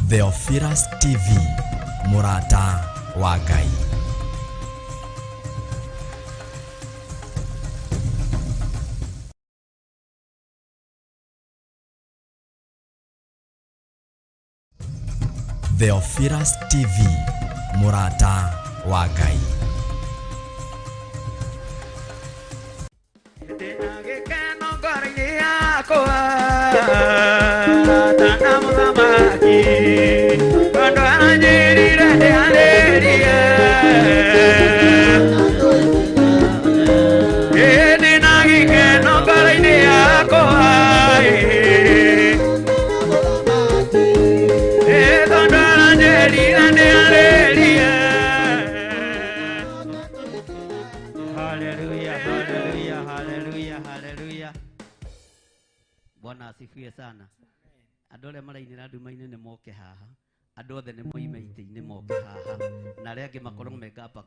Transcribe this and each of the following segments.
Theophilus TV, Murata wa Ngai. Theophilus TV, Murata wa Ngai. Bwana asifiwe sana. Adole marainira nduma-inĩ nĩ moke haha. Andũ othe nĩ moime itĩ-inĩ moke haha. Na arĩa angĩ makorwo megapa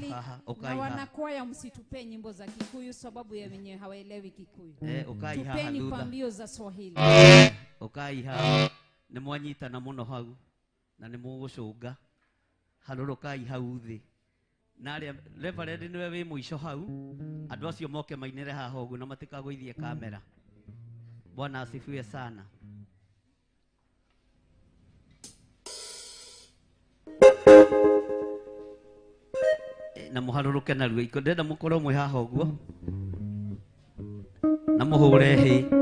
haha. Na wanakwaya msitupee nyimbo za Kikuyu sababu ya wenye hawaelewi Kikuyu. Ukai haha tupeni pambio za Swahili. Ukai haha nĩ mwanyitana mũno hau na nĩ mũgũcũnga. Harũrũkai hau thĩ. Na arĩa Reverend nĩwe wĩ mũico hau. Andũ acio moke mainĩre haha ũguo na matikagũithie kamera. Bwana asifiwe sana. Na muharuruke na ruo ikondenda mukorwo mwe haha ũguo na muhure hĩ.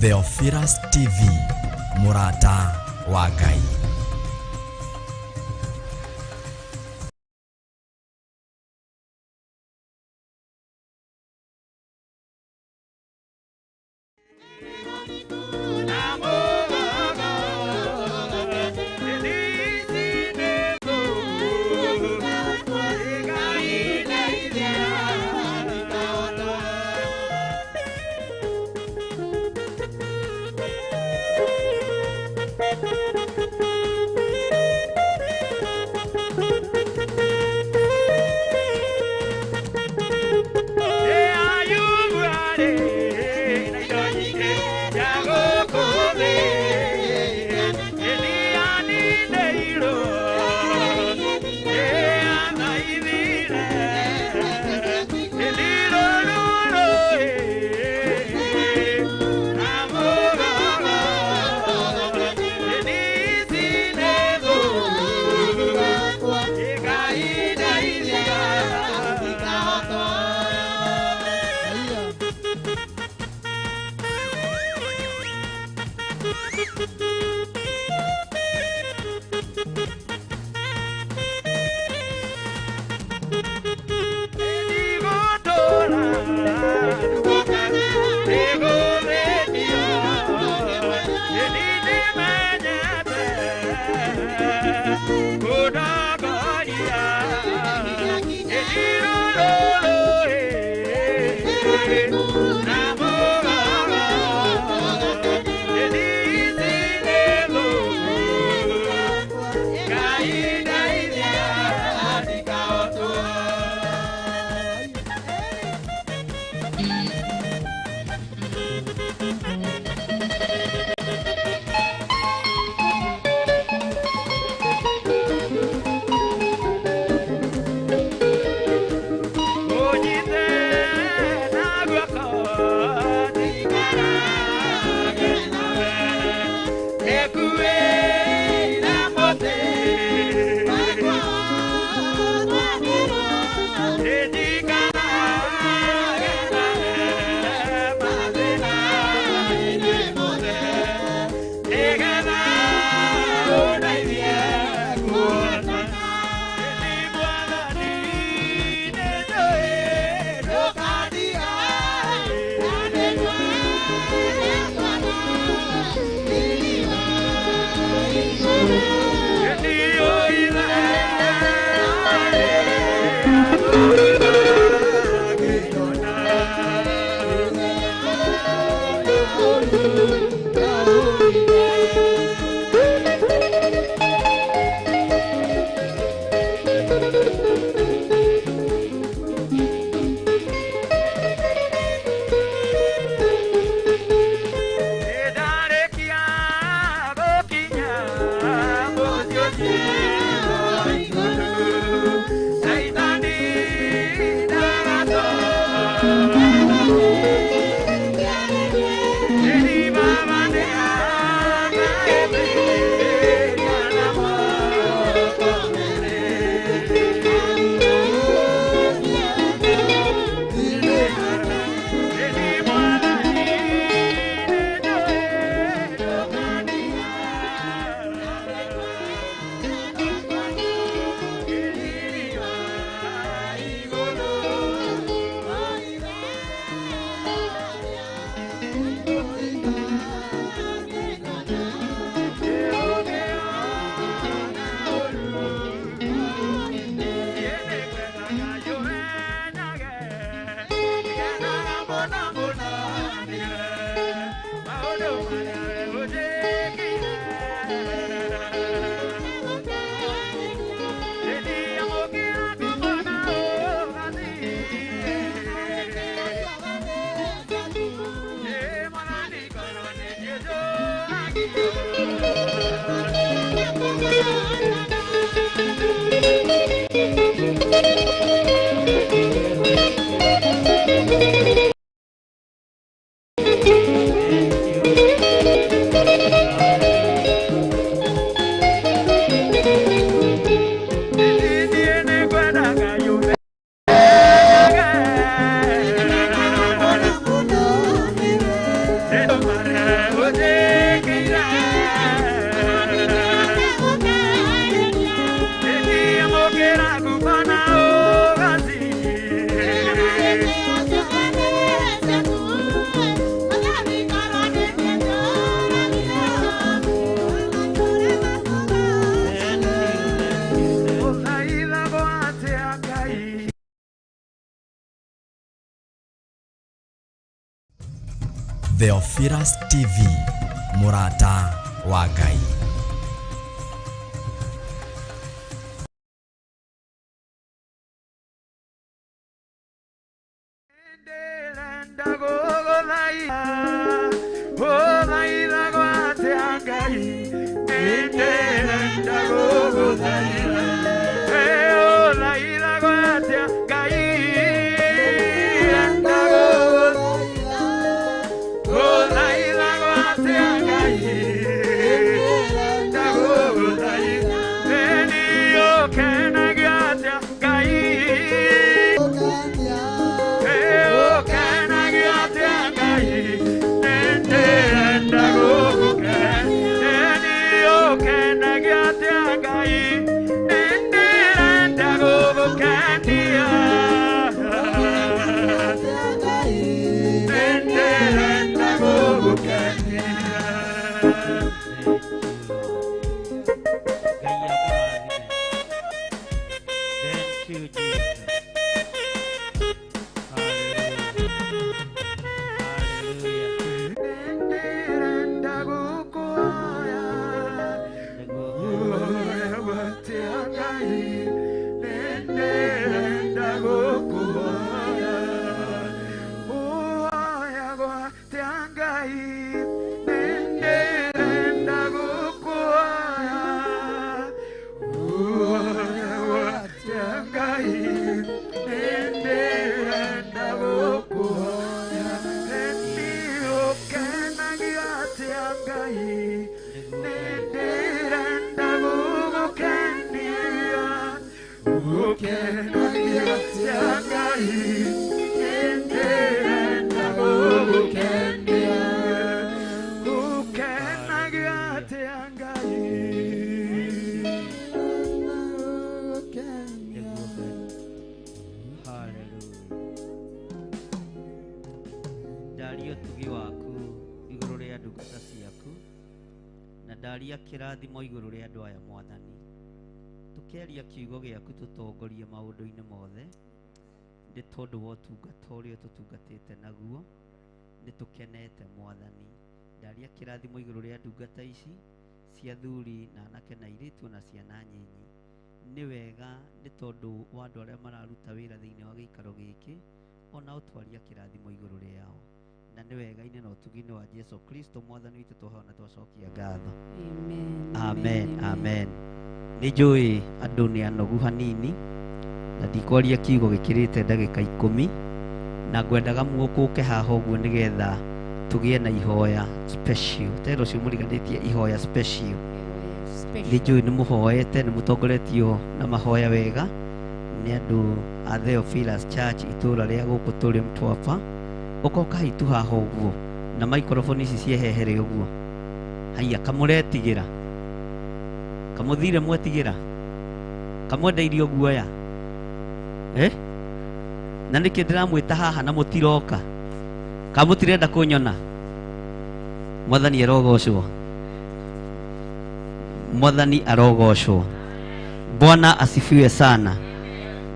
Theophilas TV, Murata wa Ngai. Theophilus TV, Murata wa Ngai. Ndaria kirathimo iguru ria andu aya Mwathani, tukeria kiugo giaku tutongorie maundu-ini mothe ni tondu wa utungata uria tutungatite naguo ni tukenete Mwathani. Ndaria kirathimo iguru ria ndungata ici cia thuri na anake na iritu na ciana nyinyi, ni wega ni tondu wa andu aria mararuta wira thiini wa giikaro giki, ona utwaria kirathimo iguru riao, na ni wega ine na utugi-ini wa Jesu Kristo Mwathani witu tuhona twacokia ngatho. Amen. Amen. Ni njui andu ni anogu hanini na ndikwaria kiugo gikirite ndagika 10, na ngwendaga muguke haha uguo nigetha tugie na ihoya special. Tero cio muriganitie ihoya special. Ni njui ni muhoete, ni mutongoretio na mahoya wega ni andu a Theophilus Church itura ria guku turi Mtwapa. Ukoka hitu haha uguo na microphone ici ciehehere uguo. Haya, kamuretigira kamuthire mwetigira kamwendeirio guoya na niki ndiramwita haha na mutiroka kamutirenda kunyona. Mwathani arogocwo, Mwathani arogocwo. Bwana asifiwe sana.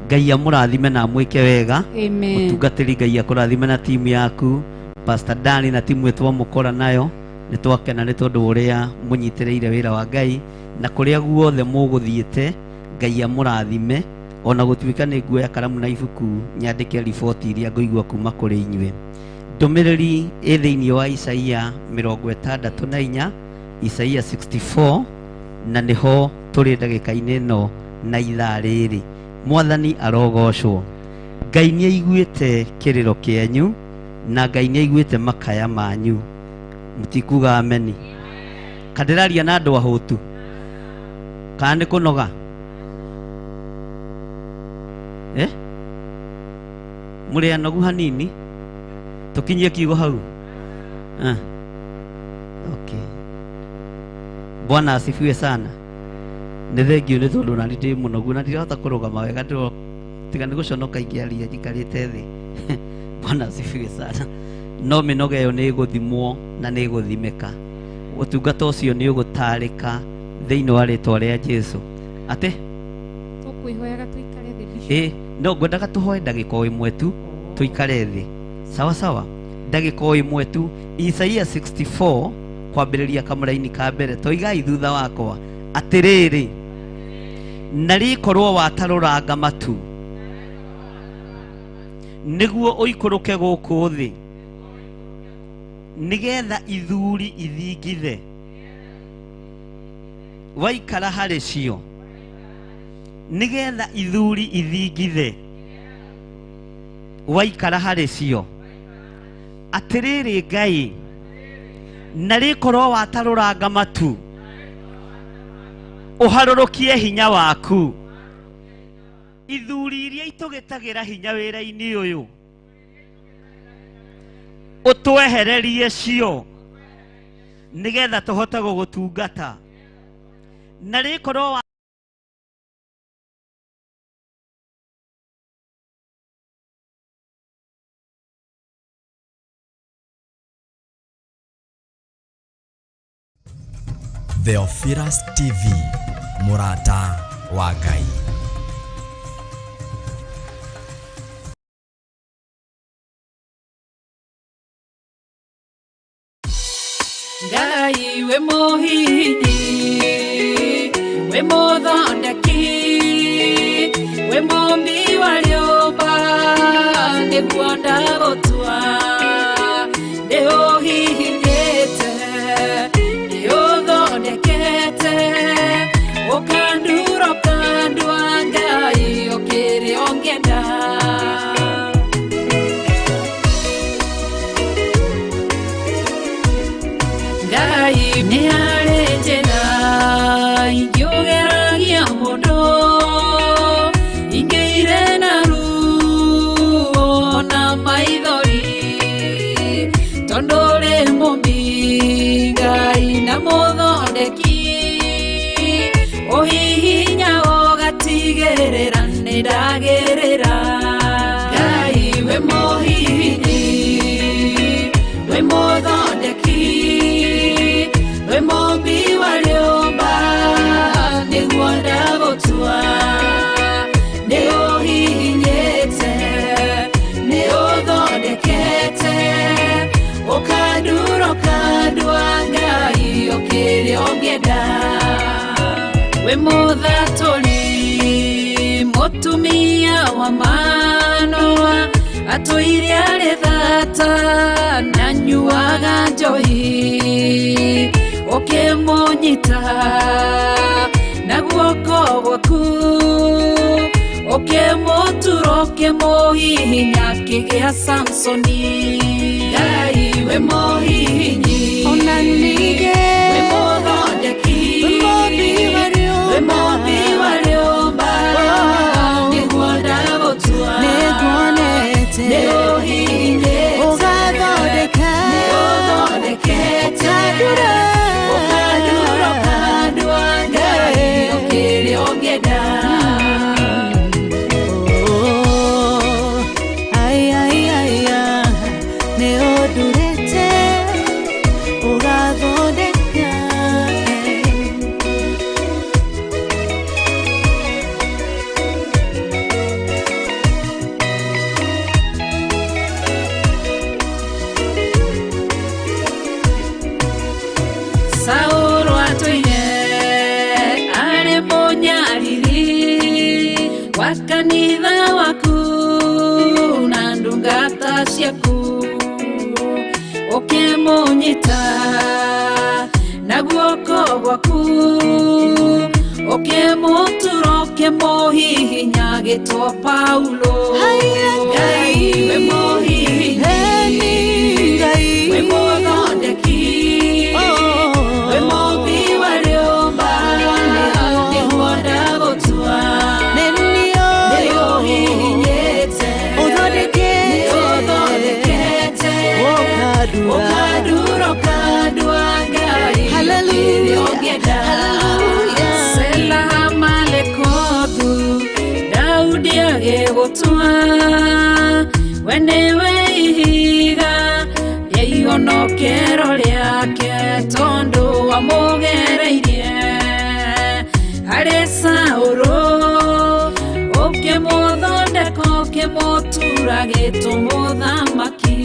Ngai amurathime na mwike wega. Amen. Mutungatiri Ngai akurathime na timu yaku Pastor Dani na timu yetu mukora nayo. Ni twakena ni tondu uria munyitireire wira wa Ngai na kuria guothe muguthiite. Ngai amurathime, ona gutuika ni nguoya karamu na ibuku nyandike riboti iria ngoigua kuma kuri inywe. Ndumiriri i thiini wa Isaia 64, Isaia 64, na niho turi ndagika-ini no na ithaa riri. Mwathani arogocwo. Ngai ni aiguite kiriro kienyu na Ngai ni aiguite makaya manyu. Mutikuga ameni? Kadiraria na andu ahutu kana ni kunoga muri anogu hanini tukinyie kiugo hau. Okay. Bwana asifiwe sana. Ni thengio ni tondu na ndi munogu na ndirahota kurugama wega, ndio tiga ni guconoka ingiaria njikarite thi. Bwana asifiwe sana. No minoga yo ni guthimwo na ni guthimika. Utungata ucio ni ugutarika thiini wa ritwa ria Jesu. Ate tukwihoyaga tuikare thi. No ngwendaga tuhoe ndagika imwe tu tuikare thi. Sawa sawa. ndagiko imwe tu. Isaia 64 kwambĩrĩria kamũraini ka mbere, toigai thutha wakwa atĩrĩrĩ, na rĩkorwo watarũranga matu nĩguo ũikũrũke gũkũ thĩ, nĩgetha ithuri ithingithe, waikara harĩ cio nĩgetha ithuri ithingithe, waikara harĩ cio. Atĩrĩrĩ Ngai, na rĩkorwo watarũranga matu ũharũrũkie hinya waku, ithuri iria itũgĩtagĩra hinya wĩra-inĩ ũyũ ũtwehererie cio, nĩgetha tũhote gũgũtungata. Na rĩkorwo Theophilus TV, mũrata wa Ngai. Ngai we mũhihinyi, we mũthondeki, we mũmbi wa rĩũmba, nĩguo ndagũtua, ndĩũhihinyĩte, ndĩũthondekete, ũkandura ũkandua Ngai ũkĩrĩa ũngĩenda. Ngai nĩ arĩ njĩra ingĩũgeragia mũndũ, ingĩire na ruo na maithori, tondũ rĩ mũmbi Ngai na mũthondeki, ũhihinya ũgatigĩrĩra nĩ ndagĩrĩra. Ngai we mũhihinyi, we mũthondeki, we mũmbi wa rĩũmba, nĩguo ndagũtua, nĩũhihinyĩte, nĩũthondekete, ũkandura ũkandua Ngai ũkĩrĩa ũngĩenda. We mũthatũri, mũtumia wa Manoa, atũire arĩ thata na nyuaga njohi, ũkĩmũnyita na guoko gwaku, ũkĩmũtura ũkĩmũhihinya akĩgĩa Samsoni. Ngai we mũhihinyi, ona ningĩ we mũthondeki, we mũmbi wa rĩũmba, nĩguo ndagũtua, nĩguonete, nĩũhihinyĩte, ũgathondeka, nĩũthondekete, ũkandura ũkandua Ngai ũkĩrĩa ũngĩenda. Nĩũndurĩte, ũgathondeka. Saũlũ atũire arĩ mũnyariri wa kanitha waku na ndungata ciaku, ũkĩmũnyita na guoko gwaku, ũkĩmũtura ũkĩmũhihinya agĩtwo Paulo. Ngai we mũhihinyi, we mũthondeki, we mũmbi wa rĩũmba, nĩguo ndagũtua, nĩũhihinyĩte, nĩũthondekete, ũkandura ũkandua Ngai ũkĩrĩa ũngĩenda. Sela malekothu, Daudi agĩgũtua, we nĩwe ihiga rĩa ihonokero rĩake, tondũ wamũgereirie harĩ Saũlũ, ũkĩmũthondeka ũkĩmũtura agĩtwo mũthamaki.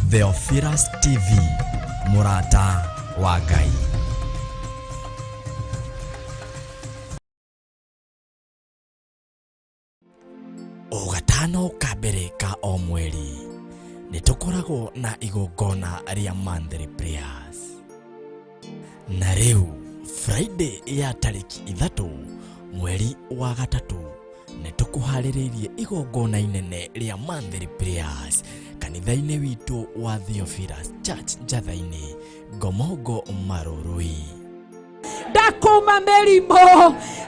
Theophilus TV, Murata wa Ngai. O gatano kabere ka o mweri nitukoragwo na igongona ria monthly prayers. Na riu Friday ya tariki 3 mweri wa gatatu nitukuhariririe igongona inene ria monthly prayers kanitha-ini witu wa Theophilus Church Njatha-ini Ngomongo Marurui. Ndakuma merimo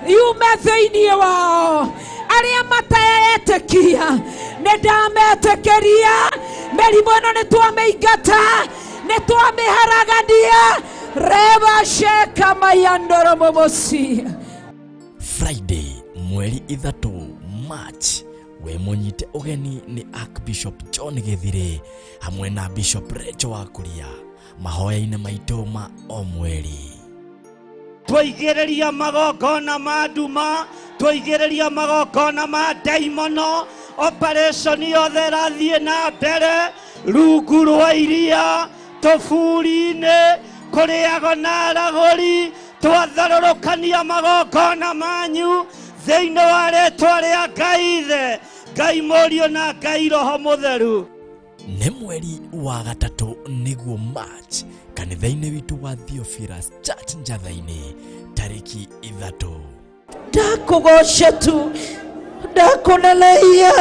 yume thiini wao aria matayetekia nindametekeria merimo ino nitwameingata nitwameharagania reba sheka mayandoro momosi. Friday mweri 3 March we munyite ugeni ni Archbishop John Githire hamwe na Bishop Rachel Wakuria mahoya-ini maitu ma o mweri. Twigereria magongona ma nduma, twigereria magongona ma daimono, operation yothe rathie na mbere rungu rwa iria tofuri-ini kuriago na araguri twatharurukania magongona manyu thiini wa ritwa ria Ngai Ithe, Ngai Murio na Ngai Roho Mutheru. Ni mweri wa gatatu niguo March kanitha-ini witu wa Theophilus Church Njatha-ini tariki 3. Ndakugosha tu ndakuneleia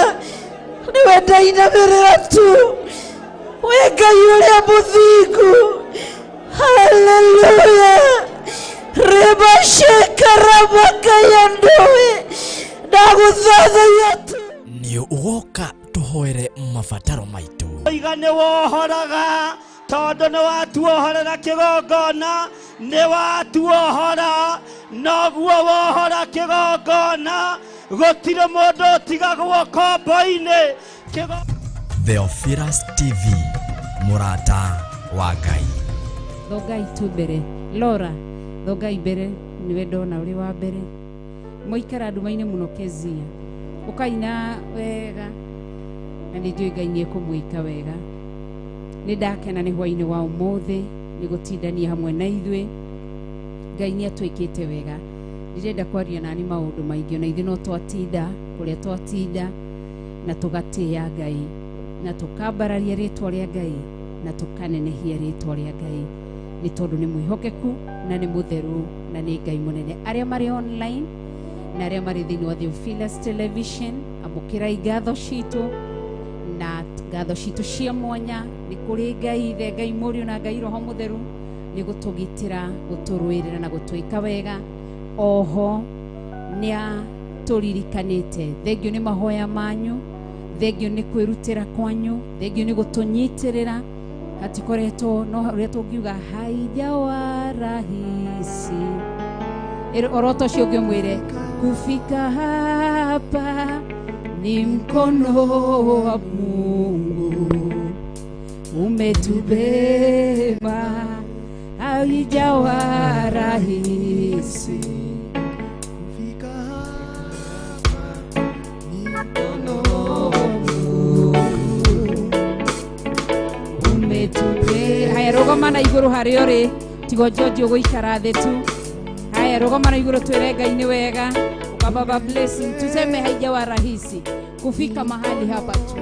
niwe ndainamĩrĩra tu we Ngai ũrĩa mũthingu. Haleluya reba shekarabaka ya ndoe ndagũthathaiya tu. Ni ugoka tuhoere mabataro maitu. Igane wohoraga tondu ni watuohorera kigongona, ni watuohora noguo wohora kigongona gutire mundu tigagwo kombo-ini. Theophilus TV, Murata wa Ngai. Thogai tu mbere Laura thogai mbere niwe ndona uri wa mbere muikara nduma-ini muno Kezia ukaina wega na nijui Ngai ni ekumuika wega. Ni ndakena ni hwaini wa umuthi ni gutindania hamwe na ithui. Ngai ni atwikite wega. Ndirenda kwaria nani maundu maingi na ithui no twatinda kuria twatinda na tugatia Ngai na tukambararia ritwa ria Ngai na tukanenehia ritwa ria Ngai ni tondu ni mwihokeku na ni mutheru na ni Ngai munene. Aria mari online na aria mari thiini wa Theophilus Television amukira igatho citu na ngatho citu cia mwanya ni kuri Ngai Ithe, Ngai Murio na Ngai Roho Mutheru ni gutugitira guturwirira na gutwika wega. Oho ni atulirikanite thengio ni mahoya manyu, thengio ni kwirutira kwanyu, thengio ni gutunyitirira hatikoretwo no uria tungiuga haijawa rahisi. Oroto cio ngimwire kufika hapa ni mkono wa Mungu umetubeba, haijawa rahisi. Kufika hapa ni mkono wa Mungu rogoma na iguru hari uri tigo George ugoikara thĩ tu. Haya, rogoma na iguru twire Ngai ni wega. Ukababa blessing, tuseme haijawa rahisi kufika mahali hapa tu.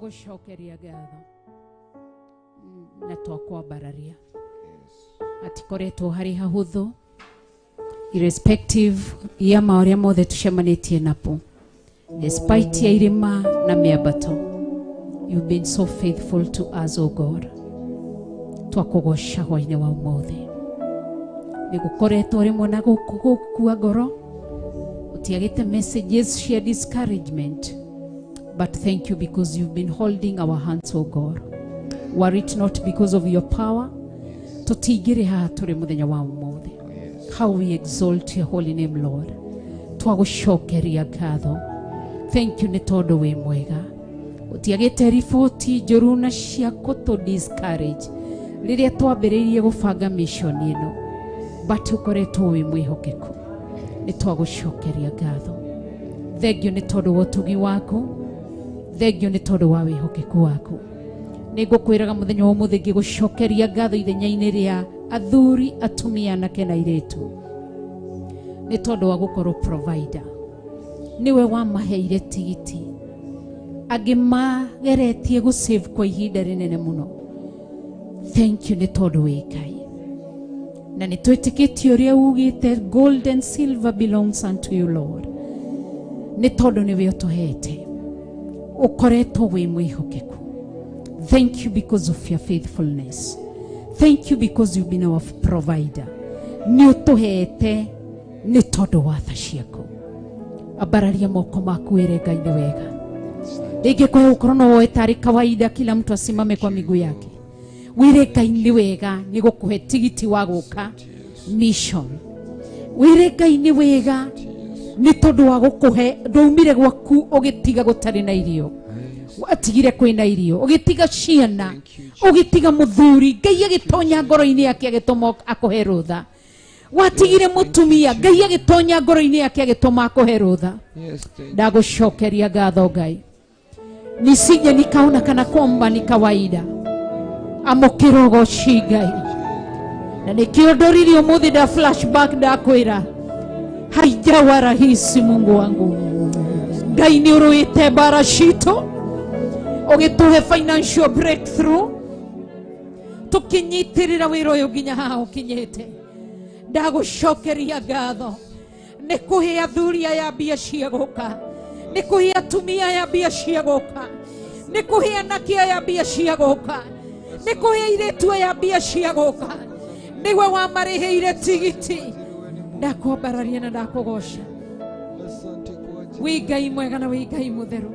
Gũcokeria ngatho na twakwambararia atikoretwo harĩ hahũthũ irrespective ya maũrĩa mothe tucemanĩtie napo, despite ya irĩma na mĩambato. You've been so faithful to us, O God. Twakũgoca hwaĩ-inĩ wa ũmũthĩ nĩgũkoretwo rĩmwe na gũkua ngoro, ũtiagĩte messages cia discouragement. But thank you because you've been holding our hands, O God. Were it not because of your power, tutigire haha turi muthenya wa umuthi. How we exalt your holy name, Lord. Twagucokeria ngatho. Thank you ni tondu wi mwega. Utiagite riboti njuru na cia kutu discourage riria twambiririe gubanga mission ino. But ukoretwo wi mwihokeku. Ni twagucokeria ngatho. Thank you ni tondu wa utugi waku. Thank you ni tondu wa wihokeku waku. Nĩngũkwĩraga mũthenya wa ũmũthĩ ngĩgũcokeria ngatho ithenya-inĩ rĩa athuri, atumia, anake na airĩtu nĩ tondũ wa gũkorwo provider. Niwe wamaheire tigiti, angĩ mageretie gũsave kwa ihinda rĩnene mũno. Thank you nĩ tondũ wĩ Ngai, na nĩ twĩtĩkĩtie ũrĩa ugĩte gold and silver belongs unto you, Lord. Nĩ tondũ nĩwe ũtũhete ukoretwo wi mwihokeku. Thank you because of your faithfulness. Thank you because you've been our provider. Ni utuhete ni tondu wa tha ciaku. Abararia moko maku wire Ngai ni wega. Rĩngĩ kwa ũkorwo no woe tarĩ kawaida kila mtu asimame kwa miguu yake. Wire Ngai ni wega ni gũkũhe tigiti wa gũka mission. Wire Ngai ni wega ni tondu wa gũkũhe ndũmire gwaku ũgĩtiga gũtarĩ na irio. Watigire kwĩna irio, ũgĩtiga ciana, ũgĩtiga mũthuri, Ngai agĩtonya ngoro-inĩ yake agĩtũma akũhe rũtha. Watigire mutumia, Ngai agĩtonya ngoro-inĩ yake agĩtũma akũhe rũtha. Ndagũcokeria ngatho Ngai. Nisije nikaona kana kwamba ni kawaida. Amũkĩra ũgooci Ngai. Na nĩkĩo ndoririo mũthĩ nda flashback ndakwĩra. Haijawa rahisi Mungu wangu. Ngai nĩ ũrũĩte mbara citũ. Ũgĩtũhe financial breakthrough. Tũkĩnyitĩrĩra wĩra ũyũ nginya haha ũkinyĩte. Ndagũcokeria ngatho. Nĩ kũhe athuri aya mbia cia gũka. Nĩ kũhe atumia aya mbia cia gũka. Nĩ kũhe anake aya mbia cia gũka. Nĩ kũhe airĩtu aya mbia cia gũka. Nĩwe wamarĩhĩire tigiti. Ndakwambararia na ndakũgoca. Wĩ Ngai mwega na wĩ Ngai mũtheru.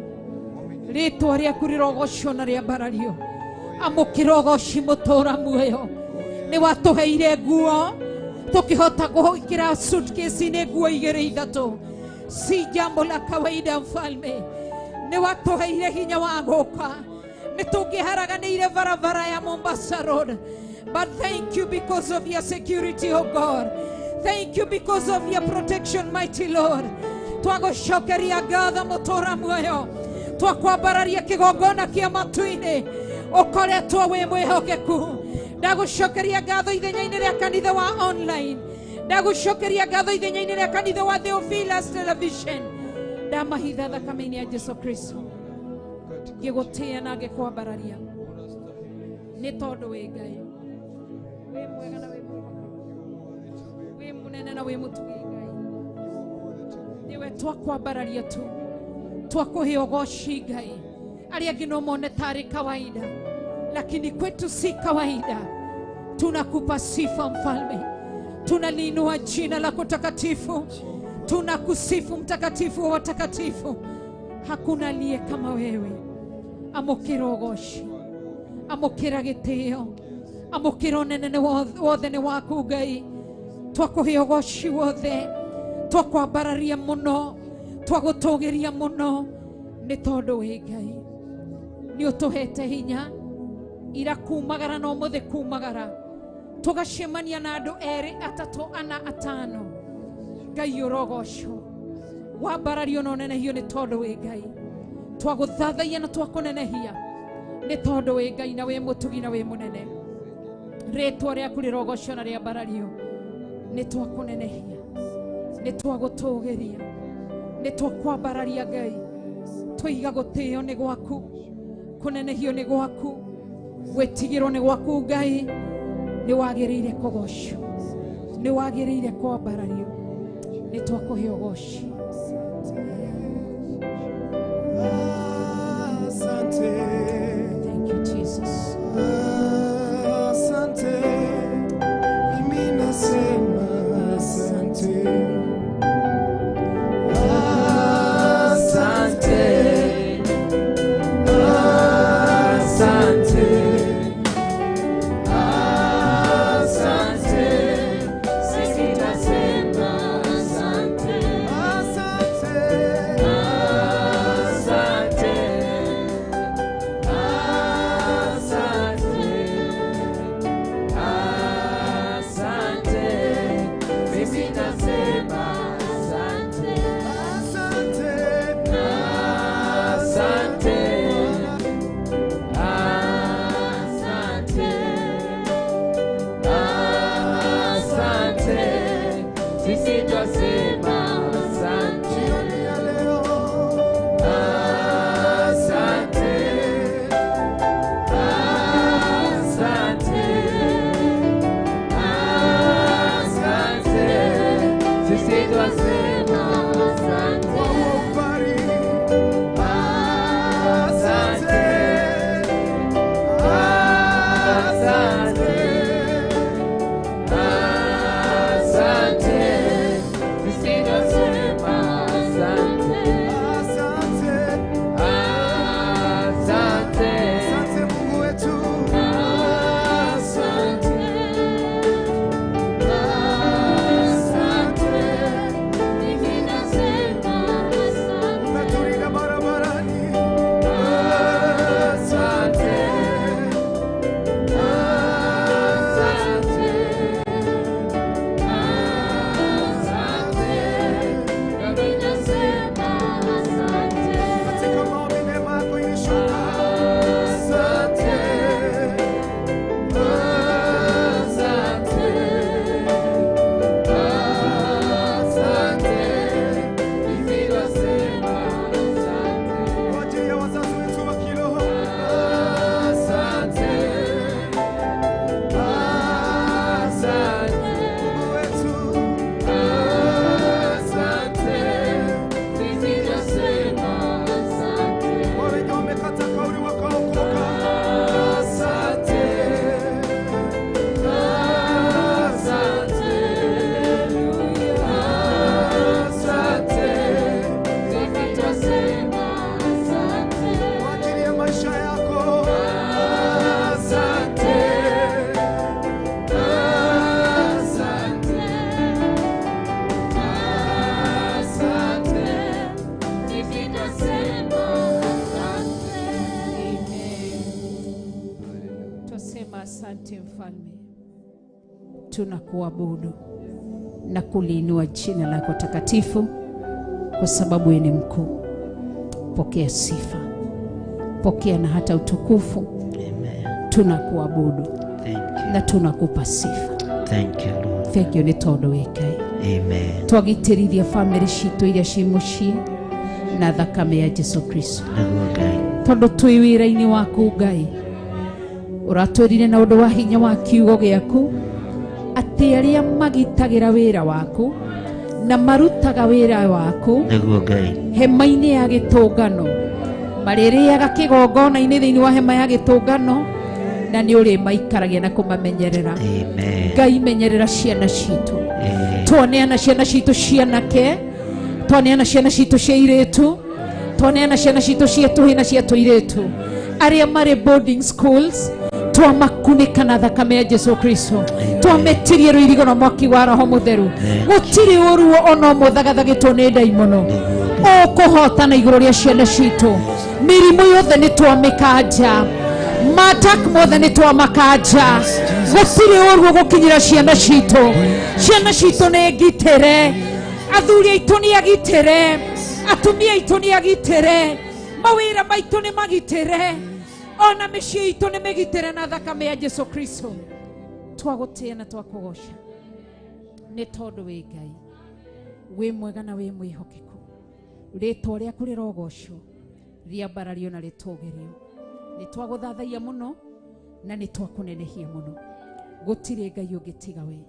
Rĩtwa rĩaku rĩrogocio na rĩambarario. Amũkĩra ũgooci mũtũũra muoyo. Nĩ watũheire nguo. Tukihota kuhokera suitcase nguo 2-3. Si jambo la kawaida mfalme. Ni watuheire hinya wa gũka. Ni tungĩharaganĩire barabara ya Mombasa Road. But thank you because of your security, oh God. Thank you because of your protection, mighty Lord. Twagũcokeria ngatho mũtũũra muoyo. Twakwambararia kĩgongona kĩa matu-inĩ. Ũkoretwo wĩ mwĩhokeku. Ndagũcokeria ngatho ithenya-inĩ rĩa kanitha wa online. Ndagũcokeria ngatho ithenya-inĩ rĩa kanitha wa Theophilus Television. Ndamahitha thakame-inĩ ya Jesu Kristo. Ngĩgũtĩĩa na ngĩkwambararia. Nĩ tondũ wĩ Ngai. Wĩ mwega na wĩ mwega. Wĩ mũnene na wĩ mũtugi Ngai. Nĩwe twakwambararia tu. Twakũhe ũgooci Ngai. Arĩa angĩ no mone tarĩ kawaida. Lakini kwetu si kawaida. Tunakupa sifa mfalme. Tunaliinua jina lako takatifu. Tunakusifu mtakatifu wa watakatifu. Hakuna aliye kama wewe. Amũkĩra ũgooci. Amũkĩra gĩtĩo. Amũkĩra ũnene wothe nĩ waku Ngai. Twakũhe ũgooci wothe. Twakwambararia mũno. Twagũtũũgĩria mũno. Nĩ tondũ wĩ Ngai. Nĩ ũtũhete hinya. Ira kumagara no mũthĩ kumagara. Tũgacemania na andũ 2, 3, 4, 5. Ngai ũrogocwo. Wambarario na ũnenehio nĩ tondũ wĩ Ngai. Twagũthathaia na twakũnenehia nĩ tondũ wĩ Ngai na wĩ mũtugi na wĩ mũnene. Rĩtwa rĩaku rĩrogocwo na rĩambarario. Nĩ twakũnenehia. Nĩ twagũtũũgĩria. Nĩ twakwambararia Ngai. Twaiga gũtĩo nĩ gwaku. Kũnenehio nĩ gwaku. Gwetigĩrwo nĩ gwaku Ngai. Nĩ wagĩrĩire kũgocwo. Nĩ wagĩrĩire kwambarario. Nĩ twakũhe ũgooci. Asante. Thank you Jesus. Asante. Mimi nasema asante. Asante. Asante. Asante. Sisi nasema asante. Asante Mfalme, tunakuabudu na kuliinua jina lako takatifu kwa sababu wewe ni mkuu. Pokea sifa, pokea na hata utukufu. Amen. Tunakuabudu na tunakupa sifa. Thank you, Lord. Thank you, ni tondu wikai. Amen. Twagitirithia family citu iria ci mucii na thakame ya Jesu Kristo. Tondu twi wira-ini waku Ngai, uratwirire na undu wa hinya wa kiugo giaku ati aria magitagira wira waku na marutaga wira waku hema-ini ya gitungano maririaga kigongona-ini thiini wa hema ya gitungano, na ni uri maikaragia na kumamenyerera. Ngai, menyerera ciana citu, tuoneana ciana citu cianake, tuoneana ciana citu cia iritu, tuoneana ciana citu cia tuhina cia tuiritu aria mari boarding schools, twamakunika na thakame ya Jesu Kristo, twametirie ruirigo na mwaki wa Roho Mutheru. Gutiri uruo ono muthagathagitwo ni ndaimono, ukuhotana iguru ria ciana citu. Mirimu yothe ni twamikanja, matak mothe ni twamakanja. Gutiri uruo gukinyira ciana citu. Ciana citu ni ngitire, athuri aitu ni agitire, atumia aitu ni agitire, mawira maitu ni magitire, ona mĩciĩ itũ nĩ mĩgitĩre na thakame ya Jesu Kristo. Twagũtĩĩa na twakũgoca nĩ tondũ wĩ Ngai, wĩ mwega na wĩ mwĩhokeku. Rĩĩtwa rĩaku rĩrogocwo, rĩambarario na rĩtũũgĩrio. Nĩ twagũthathaia mũno na nĩ twakũnenehia mũno. Gũtirĩ Ngai ũngĩ tiga we,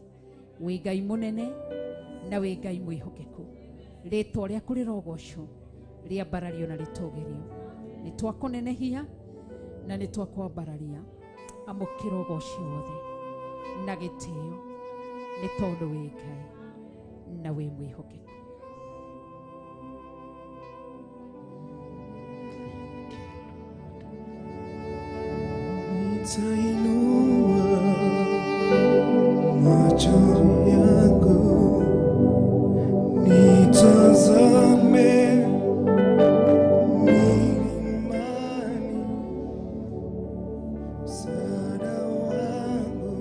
wĩ Ngai mũnene na wĩ Ngai mwĩhokeku. Rĩĩtwa rĩaku rĩrogocwo, rĩambarario na rĩtũũgĩrio. Nĩ twakũnenehia na nĩ twakwambararia. Amũkĩra ũgoci wothe na gĩtĩo nĩ tondũ wĩ Ngai na wĩ mwĩhokeku. Nitainua macho yangu nitazame milimani, msaada wangu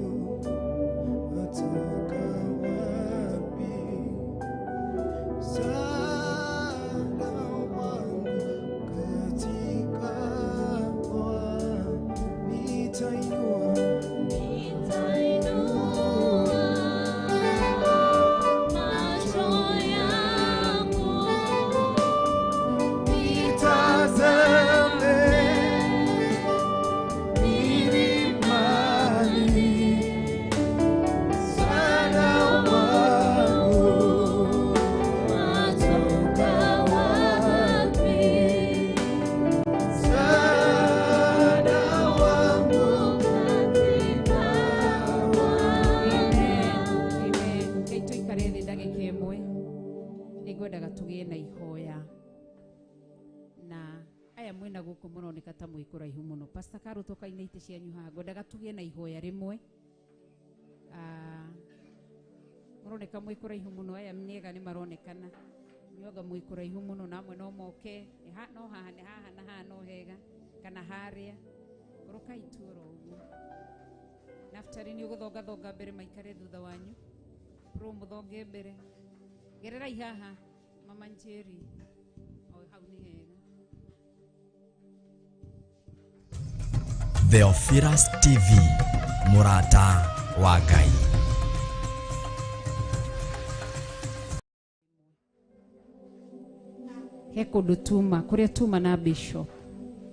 watoka wapi? Msaada wangu katika nitainua macho yangu nitazame milimani, msaada wangu watoka wapi? Msaada wangu katika Ngai tuikare thĩ ndagĩka ĩmwe, nĩngwendaga tũgĩe na ihoya. Na aya mwĩna gũkũ mũroneka ta mwĩ kũraihu mũno. Pastor Carol, tokaina itĩ cianyu haha, ngwendaga tũgĩe na ihoya rĩmwe. Mũroneka mwĩ kũraihu mũno, aya nĩega nĩ maronekana nyuaga mwĩ kũraihu mũno, namwe no moke no haha nĩ haha na haha no hega kana harĩa ũrokai tu oro ũguo. Naftali nĩ ũgũthongathonga mbere, maikare thutha wanyu. Pro mũthonge mbere, gererai haha. Mama Njeri, hau nĩ hega. Theophilus TV, mũrata wa Ngai. He kũndũ tuma, kũrĩa tuma na Bishop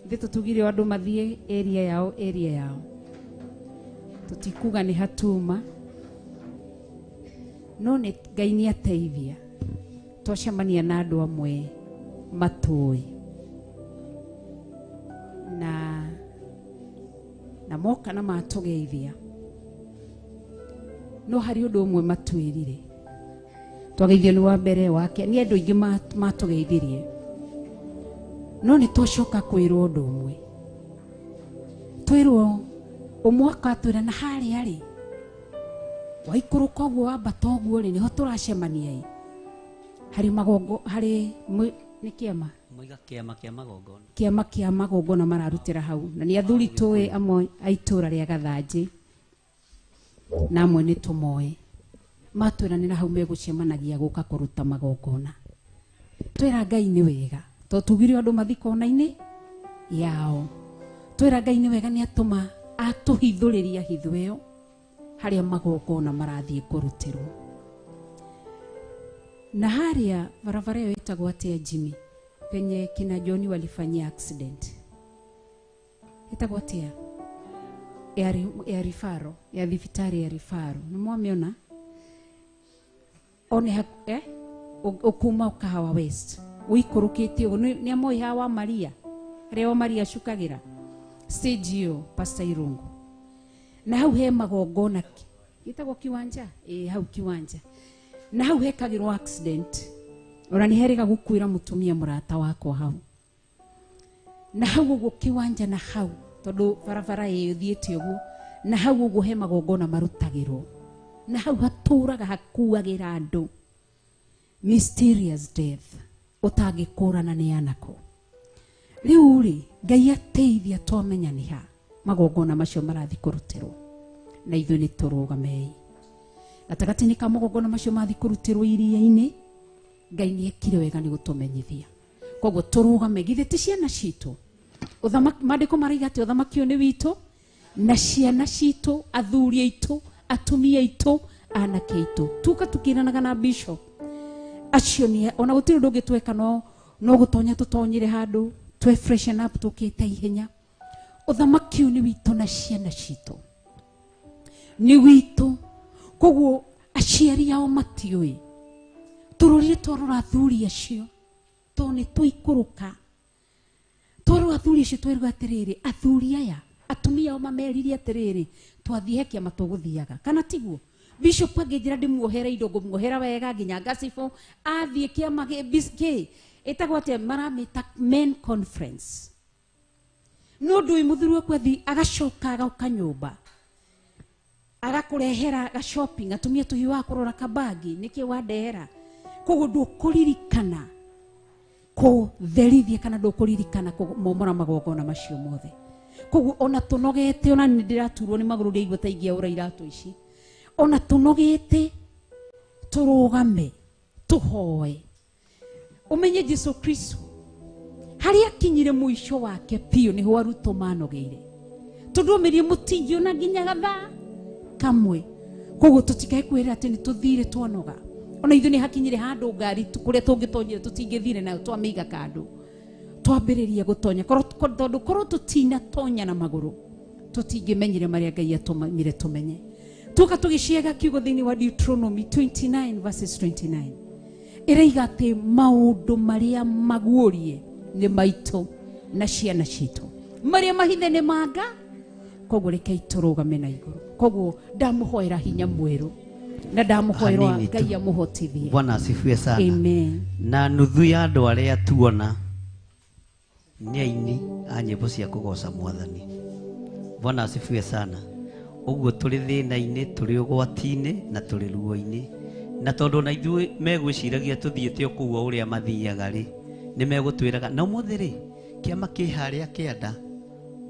ithe tũtugire andũ mathiĩ area yao. Tũtikuga nĩ hatuma, no nĩ Ngai nĩ ateithia. Twacemania na andũ amwe matũĩ na moka na matũgeithia, no hari ũndũ ũmwe matwĩrire. Twageithio nĩ wa mbere wake, nĩ andũ aingĩ matũgeithirie, no nĩ twacoka kwĩrwo ũndũ ũmwe. Twĩrwo ũmwaka atwĩra na harĩa rĩ, waikũrũka ũguo wambata ũguo rĩ, nĩho tũracemania ĩ harĩ magongo, harĩ nĩ kĩama Mwiga kĩama kĩa magongona. Kĩama kĩa magongona mararutĩra hau, na nĩ athuri tũĩ amwe a itũra rĩa Gathanjĩ na amwe nĩ tũmoĩ matwĩranĩra hau megũcemanagia gũka kũruta magongona. Twĩra Ngai nĩ wega tondũ tugire andũ mathikona-inĩ yao. Twĩra Ngai nĩ wega nĩ atũma atũhithũrĩria hitho ĩyo harĩa magongona marathiĩ kũrutĩrwo. Na harĩa barabara ĩyo ĩtagwo atĩa Jimmy, penye kina John walifanyia accident, ĩtagwo atĩa ya rifaro, ya thibitari ya rifaro, nĩ mwamĩona? One ukuma Kahawa West uikũrũkĩtie ũguo nĩ amoi hawa Maria, harĩa wa Maria cukagĩra stage ĩyo Pastor Irungu. Na hau he magongona gĩtagwo kiwanja, hau kiwanja, na hau hekagĩrwo accident, ona nĩ herega gũkuĩra mũtumia mũrata wakwa hau. Na hau ũguo kiwanja na hau tondũ barabara ĩyo thiĩte ũguo, na hau ũguo he magongona marutagĩrwo, na hau hatũraga hakuagĩra andũ. Mysterious death ũtangĩkũrana nĩ anako. Rĩu rĩ, Ngai ateithia twamenya nĩ ha magongona macio marathi kũrutĩrwo, na ithuĩ nĩ tũrũgamei gatagatĩ-inĩ ka magongona macio mathi kũrutĩrwo iria-inĩ. Ngai nĩ ekire wega nĩ gũtũmenyithia, koguo tũrũgame. Githĩ ti ciana citũ? Maandĩko maraiga atĩ ũthamaki ũyũ nĩ witũ, na ciana citũ, athuri aitũ, atumia aitũ, anake aitũ. Tuka tukĩranaga na bishop acio nĩ ona gũtirĩ ũndũ ũngĩtweka no gũtonya tũtonyire handũ twe freshen up tũkĩte ihenya. Ũthamaki ũyũ nĩ witũ na ciana citũ nĩ witũ, koguo aciari ao matiũĩ. Tũrorire twarora athuri acio tondũ nĩ tũikũrũka, twarora athuri acio twĩruga atĩrĩrĩ, athuri aya atumia ao mamerire atĩrĩrĩ, twathiĩ he kĩama tũgũthiaga, kana tiguo? Bishop angĩnjĩra ndĩmuohere indo ngũmuohera wega nginya ngacibũ, athiĩ kĩama gĩ ĩtagwo atĩa maramĩta men conference. No ndũĩ mũthuri waku athi agacoka agauka nyũmba agakũrehera ga shopping, atumia tũhiũ wa kũrora kabagi nĩkĩ wandehera, koguo ndũkũririkana kũtherithia kana ndũkũririkana kũmomora magongona macio mothe. Koguo ona tũnogete, ona nĩ ndĩraturwo nĩ magũrũ ndĩigua ta ingĩaũra iratũ ici, ona tũnogete tũrũgame tũhoe. Umenye Jesu Kristo harĩa akinyire mũico wake piũ nĩho arutwo manogeire, tondũ ũmĩrie mũtingĩona nginya gathaa kamwe. Koguo tũtikae kwĩra atĩ nĩ tũthire twanoga, ona ithuĩ nĩ hakinyire handũ ngari kũrĩa tũngĩtonyire tũtingĩthire nayo, twamĩiga kando twambĩrĩria gũtonya, tondũ korwo tũtinatonya na magũrũ tũtingĩmenyire marĩa Ngai atũmire tũmenye. Tuka tũgĩciega kiugo thĩinĩ wa Deuteronomy 29 verses 29 ĩraiga atĩ maũndũ marĩa maguũrie nĩ maitũ na ciana citũ, marĩa mahithe nĩ manga. Koguo rekei tũrũgame na igũrũ. Koguo ndamũhoera hinya mwerũ na ndamũhoera Ngai amũhotithie. Bwana asifiwe sana. Amen. Na nuthu ya andũ arĩa tuona nĩ aini a nyĩmbo cia kũgoca Mwathani. Bwana asifiwe sana. Ũguo tũrĩ thĩna-inĩ, tũrĩ ũgwati-inĩ na tũrĩ ruo-inĩ, na tondũ na ithuĩ megwĩciragia tũthiĩte o kũu ũrĩa mathiaga rĩ, nĩ megũtwĩraga na ũmũthĩ rĩ kĩama kĩ harĩa kĩanda.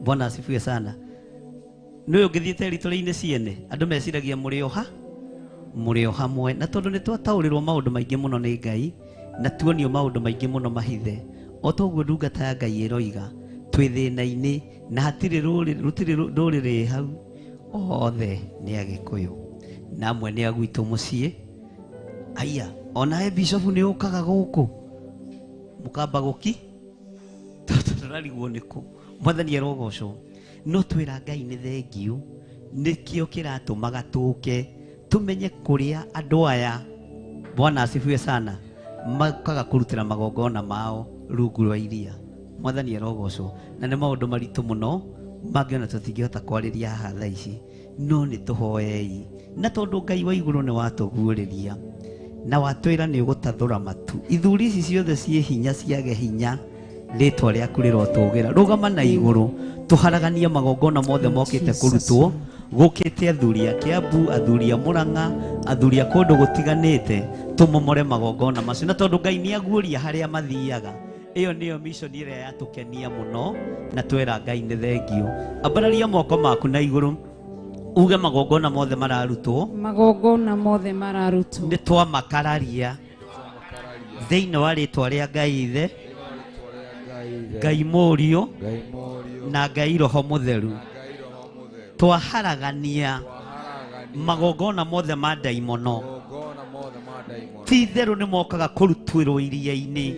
Bwana asifiwe sana. Nĩ ũngĩthiĩte ritũrĩ-inĩ ciene andũ meciragia mũrĩ o hamwe, na tondũ nĩ twataũrĩrwo maũndũ maingĩ mũno nĩ Ngai na tuonio maũndũ maingĩ mũno mahithe, o toguo ndungata ya Ngai ĩroiga twĩ thĩna-inĩ na hatirĩ rũrĩrĩ hau othe nĩ Agĩkũyũ na amwe nĩ agwitũ mũciĩ. Aya ona bishop nĩ ũkaga gũkũ mũkamba gũki tũrarigwo nĩkũ, Mwathani arogocwo. No twĩra Ngai nĩ thengiũ, nĩkĩo kĩratũmaga tũke tumenye kũrĩa andũ aya, Bwana asifiwe sana, makaga kũrutĩra magongona mao rungu rwa iria. Mwathani arogocwo. Na nĩ maũndũ maritũ mũno mangĩona tũtingĩhota kwarĩria haha thaa ici, no nĩ tũhoei, na tondũ Ngai wa igũrũ nĩ watũguũrĩria na watwĩra nĩ ũgũtathũra matu. Ithuri ici ciothe ciĩ hinya ciage hinya, rĩtwa rĩaku rĩrotũgĩra. Rũgama na igũrũ tũharaganie magongona mothe mokĩte kũrutwo, gũkĩte athuri a Kiambu, athuri a Mũrang'a, athuri a kũndũ gũtiganĩte, tũmomore magongona macio, na tondũ Ngai nĩ aguũria harĩa mathiaga. Iyo niyo mission ĩrĩa yatũkenia mũno, na twera Ngai nĩ thengiũ. Ambararia moko maku na igũrũ uge magongona mothe mararutwo magongona mothe mararutwo nĩ twamakararia thĩinĩ wa rĩtwa rĩa Ngai Ithe, Ngai Mũriũ na Ngai Roho Mũtheru. Twaharagania magongona mothe ma ndaimono, ti itherũ nĩ mokaga kũrutwĩrwo iria-inĩ,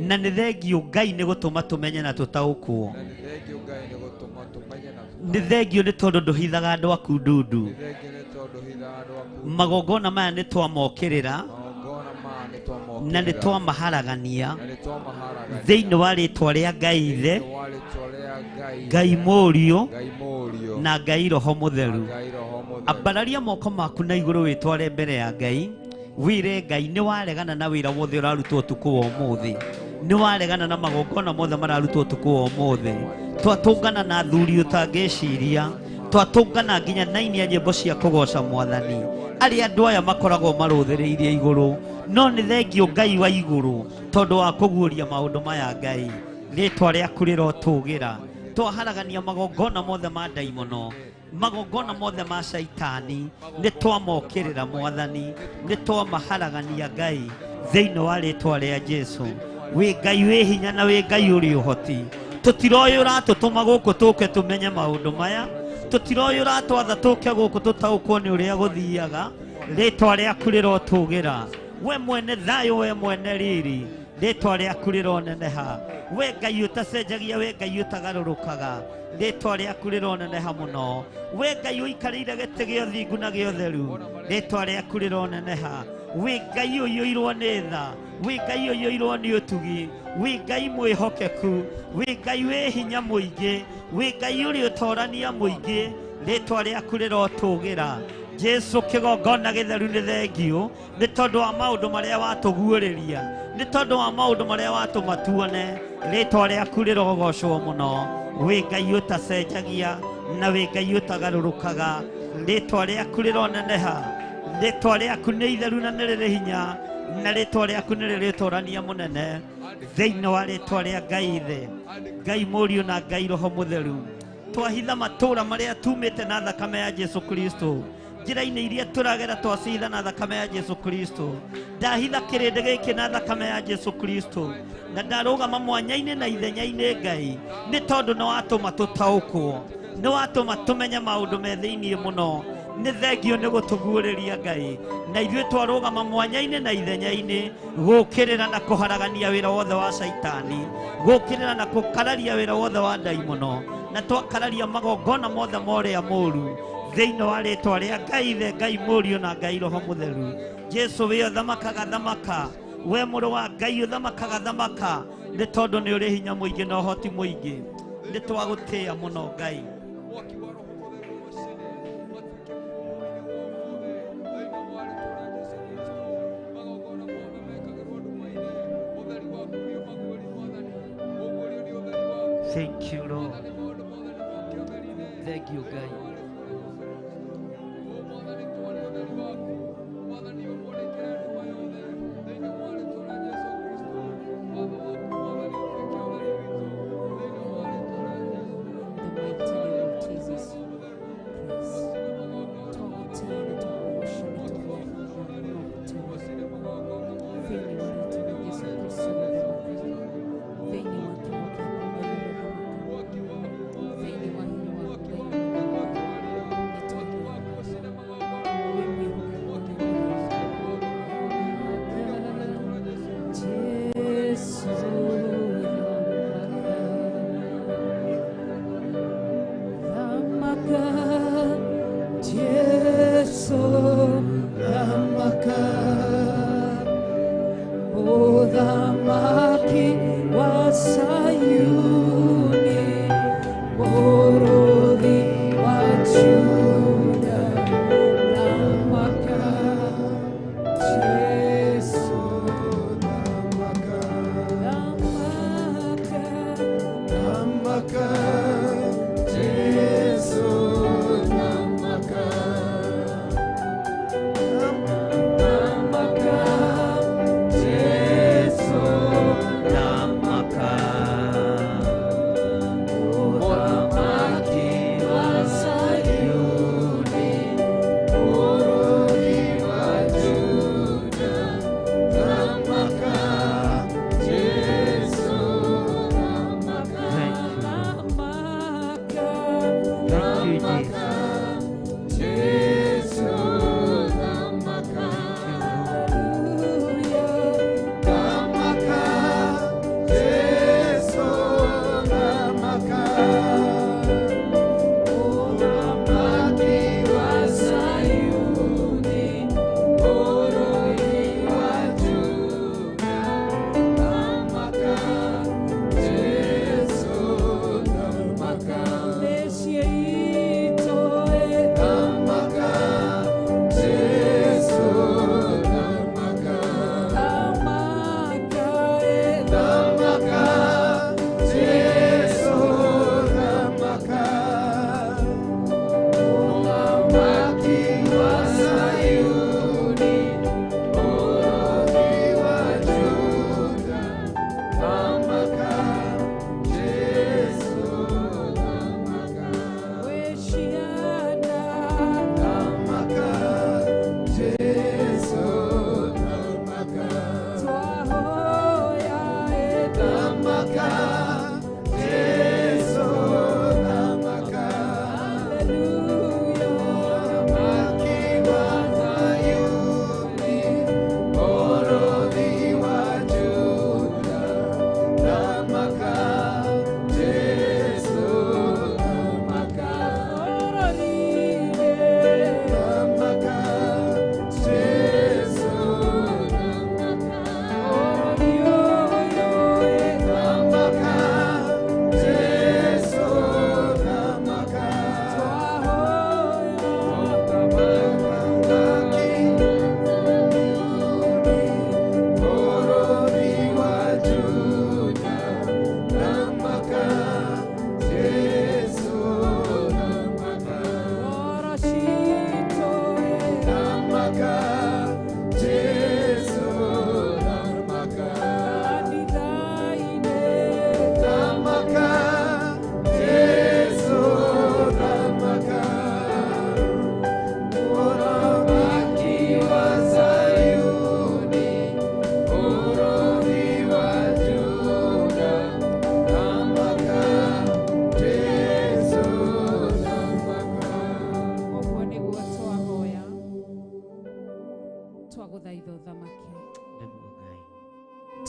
na nĩ thengio Ngai nĩ gũtũma tũmenye na tũtaũkwo. Nĩ thengio nĩ tondũ ndũhithaga andũ aku ndundu. Magongona maya nĩ twamokĩrĩra na nĩ twamaharagania thĩinĩ wa rĩtwa rĩa Ngai Ithe, Ngai Mũriũ na Ngai Roho Mũtheru. Ambararia moko maku na igũrũ wĩtware mbere ya Ngai, wĩre Ngai nĩ waregana na wĩra wothe ũrarutwo ũtukũ wa ũmũthĩ, nĩ waregana na magongona mothe mararutwo ũtukũ wa ũmũthĩ. Twatũngana na athuri ũtangĩciria, twatũngana nginya na inia nyĩmbo cia kũgoca Mwathani, arĩa andũ aya makoragwo marũthĩrĩirie igũrũ, no nĩ thengio Ngai wa igũrũ tondũ wa kũguũria maũndũ maya. Ngai, rĩtwa rĩaku rĩrotũgĩra. Twaharagania magongona mothe ma ndaimono, magongona mothe ma caitani, nĩ twamokĩrĩra Mwathani, nĩ twamaharagania Ngai thĩinĩ wa rĩtwa rĩa Jesũ. Wĩ Ngai wĩ hinya na wĩ Ngai ũrĩ ũhoti. Tũtiroĩ ũratũtũma gũkũ tũke tũmenye maũndũ maya, tũtiroĩ ũratwatha tũke gũkũ tũtaũkwo nĩ ũrĩa gũthiaga. Rĩtwa rĩaku rĩrotũgĩra. We mwene thayũ, we mwene riri, rĩtwa rĩaku rĩroneneha. We Ngai ũtacenjagia, we Ngai ũtagarũrũkaga, rĩtwa rĩaku rĩroneneha mũno. We Ngai ũikarĩire gĩtĩ gĩa ũthingu na gĩa ũtheru, rĩtwa rĩaku rĩroneneha. We Ngai ũiyũirwo nĩ tha, we Ngai ũiyũirwo nĩ ũtugi, we Ngai mwĩhokeku, we Ngai wĩ hinya mũingĩ, we Ngai ũrĩ ũtorania mũingĩ, rĩtwa rĩaku rĩrotũgĩra. Jesu kĩgongona gĩtheru nĩ thengio nĩ tondũ wa maũndũ marĩa watũguũrĩria, nĩ tondũ wa maũndũ marĩa watũma tuone. Rĩtwa rĩaku rĩrogocwo mũno. We Ngai ũtacenjagia na we Ngai ũtagarũrũkaga, rĩtwa rĩaku rĩroneneha. Rĩtwa rĩaku nĩ itheru na nĩ rĩrĩ hinya, na rĩtwa rĩaku nĩ rĩrĩ ũtorania mũnene. Thĩinĩ wa rĩtwa rĩa Ngai Ithe, Ngai Mũriũ na Ngai Roho Mũtheru, twahitha matũũra marĩa tumĩte na thakame ya Jesu Kristo, njĩra-inĩ iria tũragera twacihitha na thakame ya Jesu Kristo. Ndahitha kĩrĩndĩ gĩkĩ na thakame ya Jesu Kristo, na ndarũgama mwanya-inĩ na ithenya-inĩ Ngai, nĩ tondũ nĩ watũma tũtaũkwo, nĩ watũma tũmenye maũndũ me thĩinĩ mũno. Nĩ thengio nĩ gũtũguũrĩria Ngai, na ithuĩ twarũgama mwanya-inĩ na ithenya-inĩ gũũkĩrĩra na kũharagania wĩra wothe wa caitani, gũũkĩrĩra na gũkararia wĩra wothe wa ndaimono, na twakararia magongona mothe morĩa mũũru thĩinĩ wa rĩtwa rĩa Ngai Ithe, Ngai Mũriũ na Ngai Roho Mũtheru. Jesu wĩ ũthamakaga thamaka, we mũrũ wa Ngai ũthamakaga thamaka, nĩ tondũ nĩ ũrĩ hinya mũingĩ na ũhoti mũingĩ. Nĩ twagũtĩĩa mũno Ngai. Thank you, Lord. Thank you, God.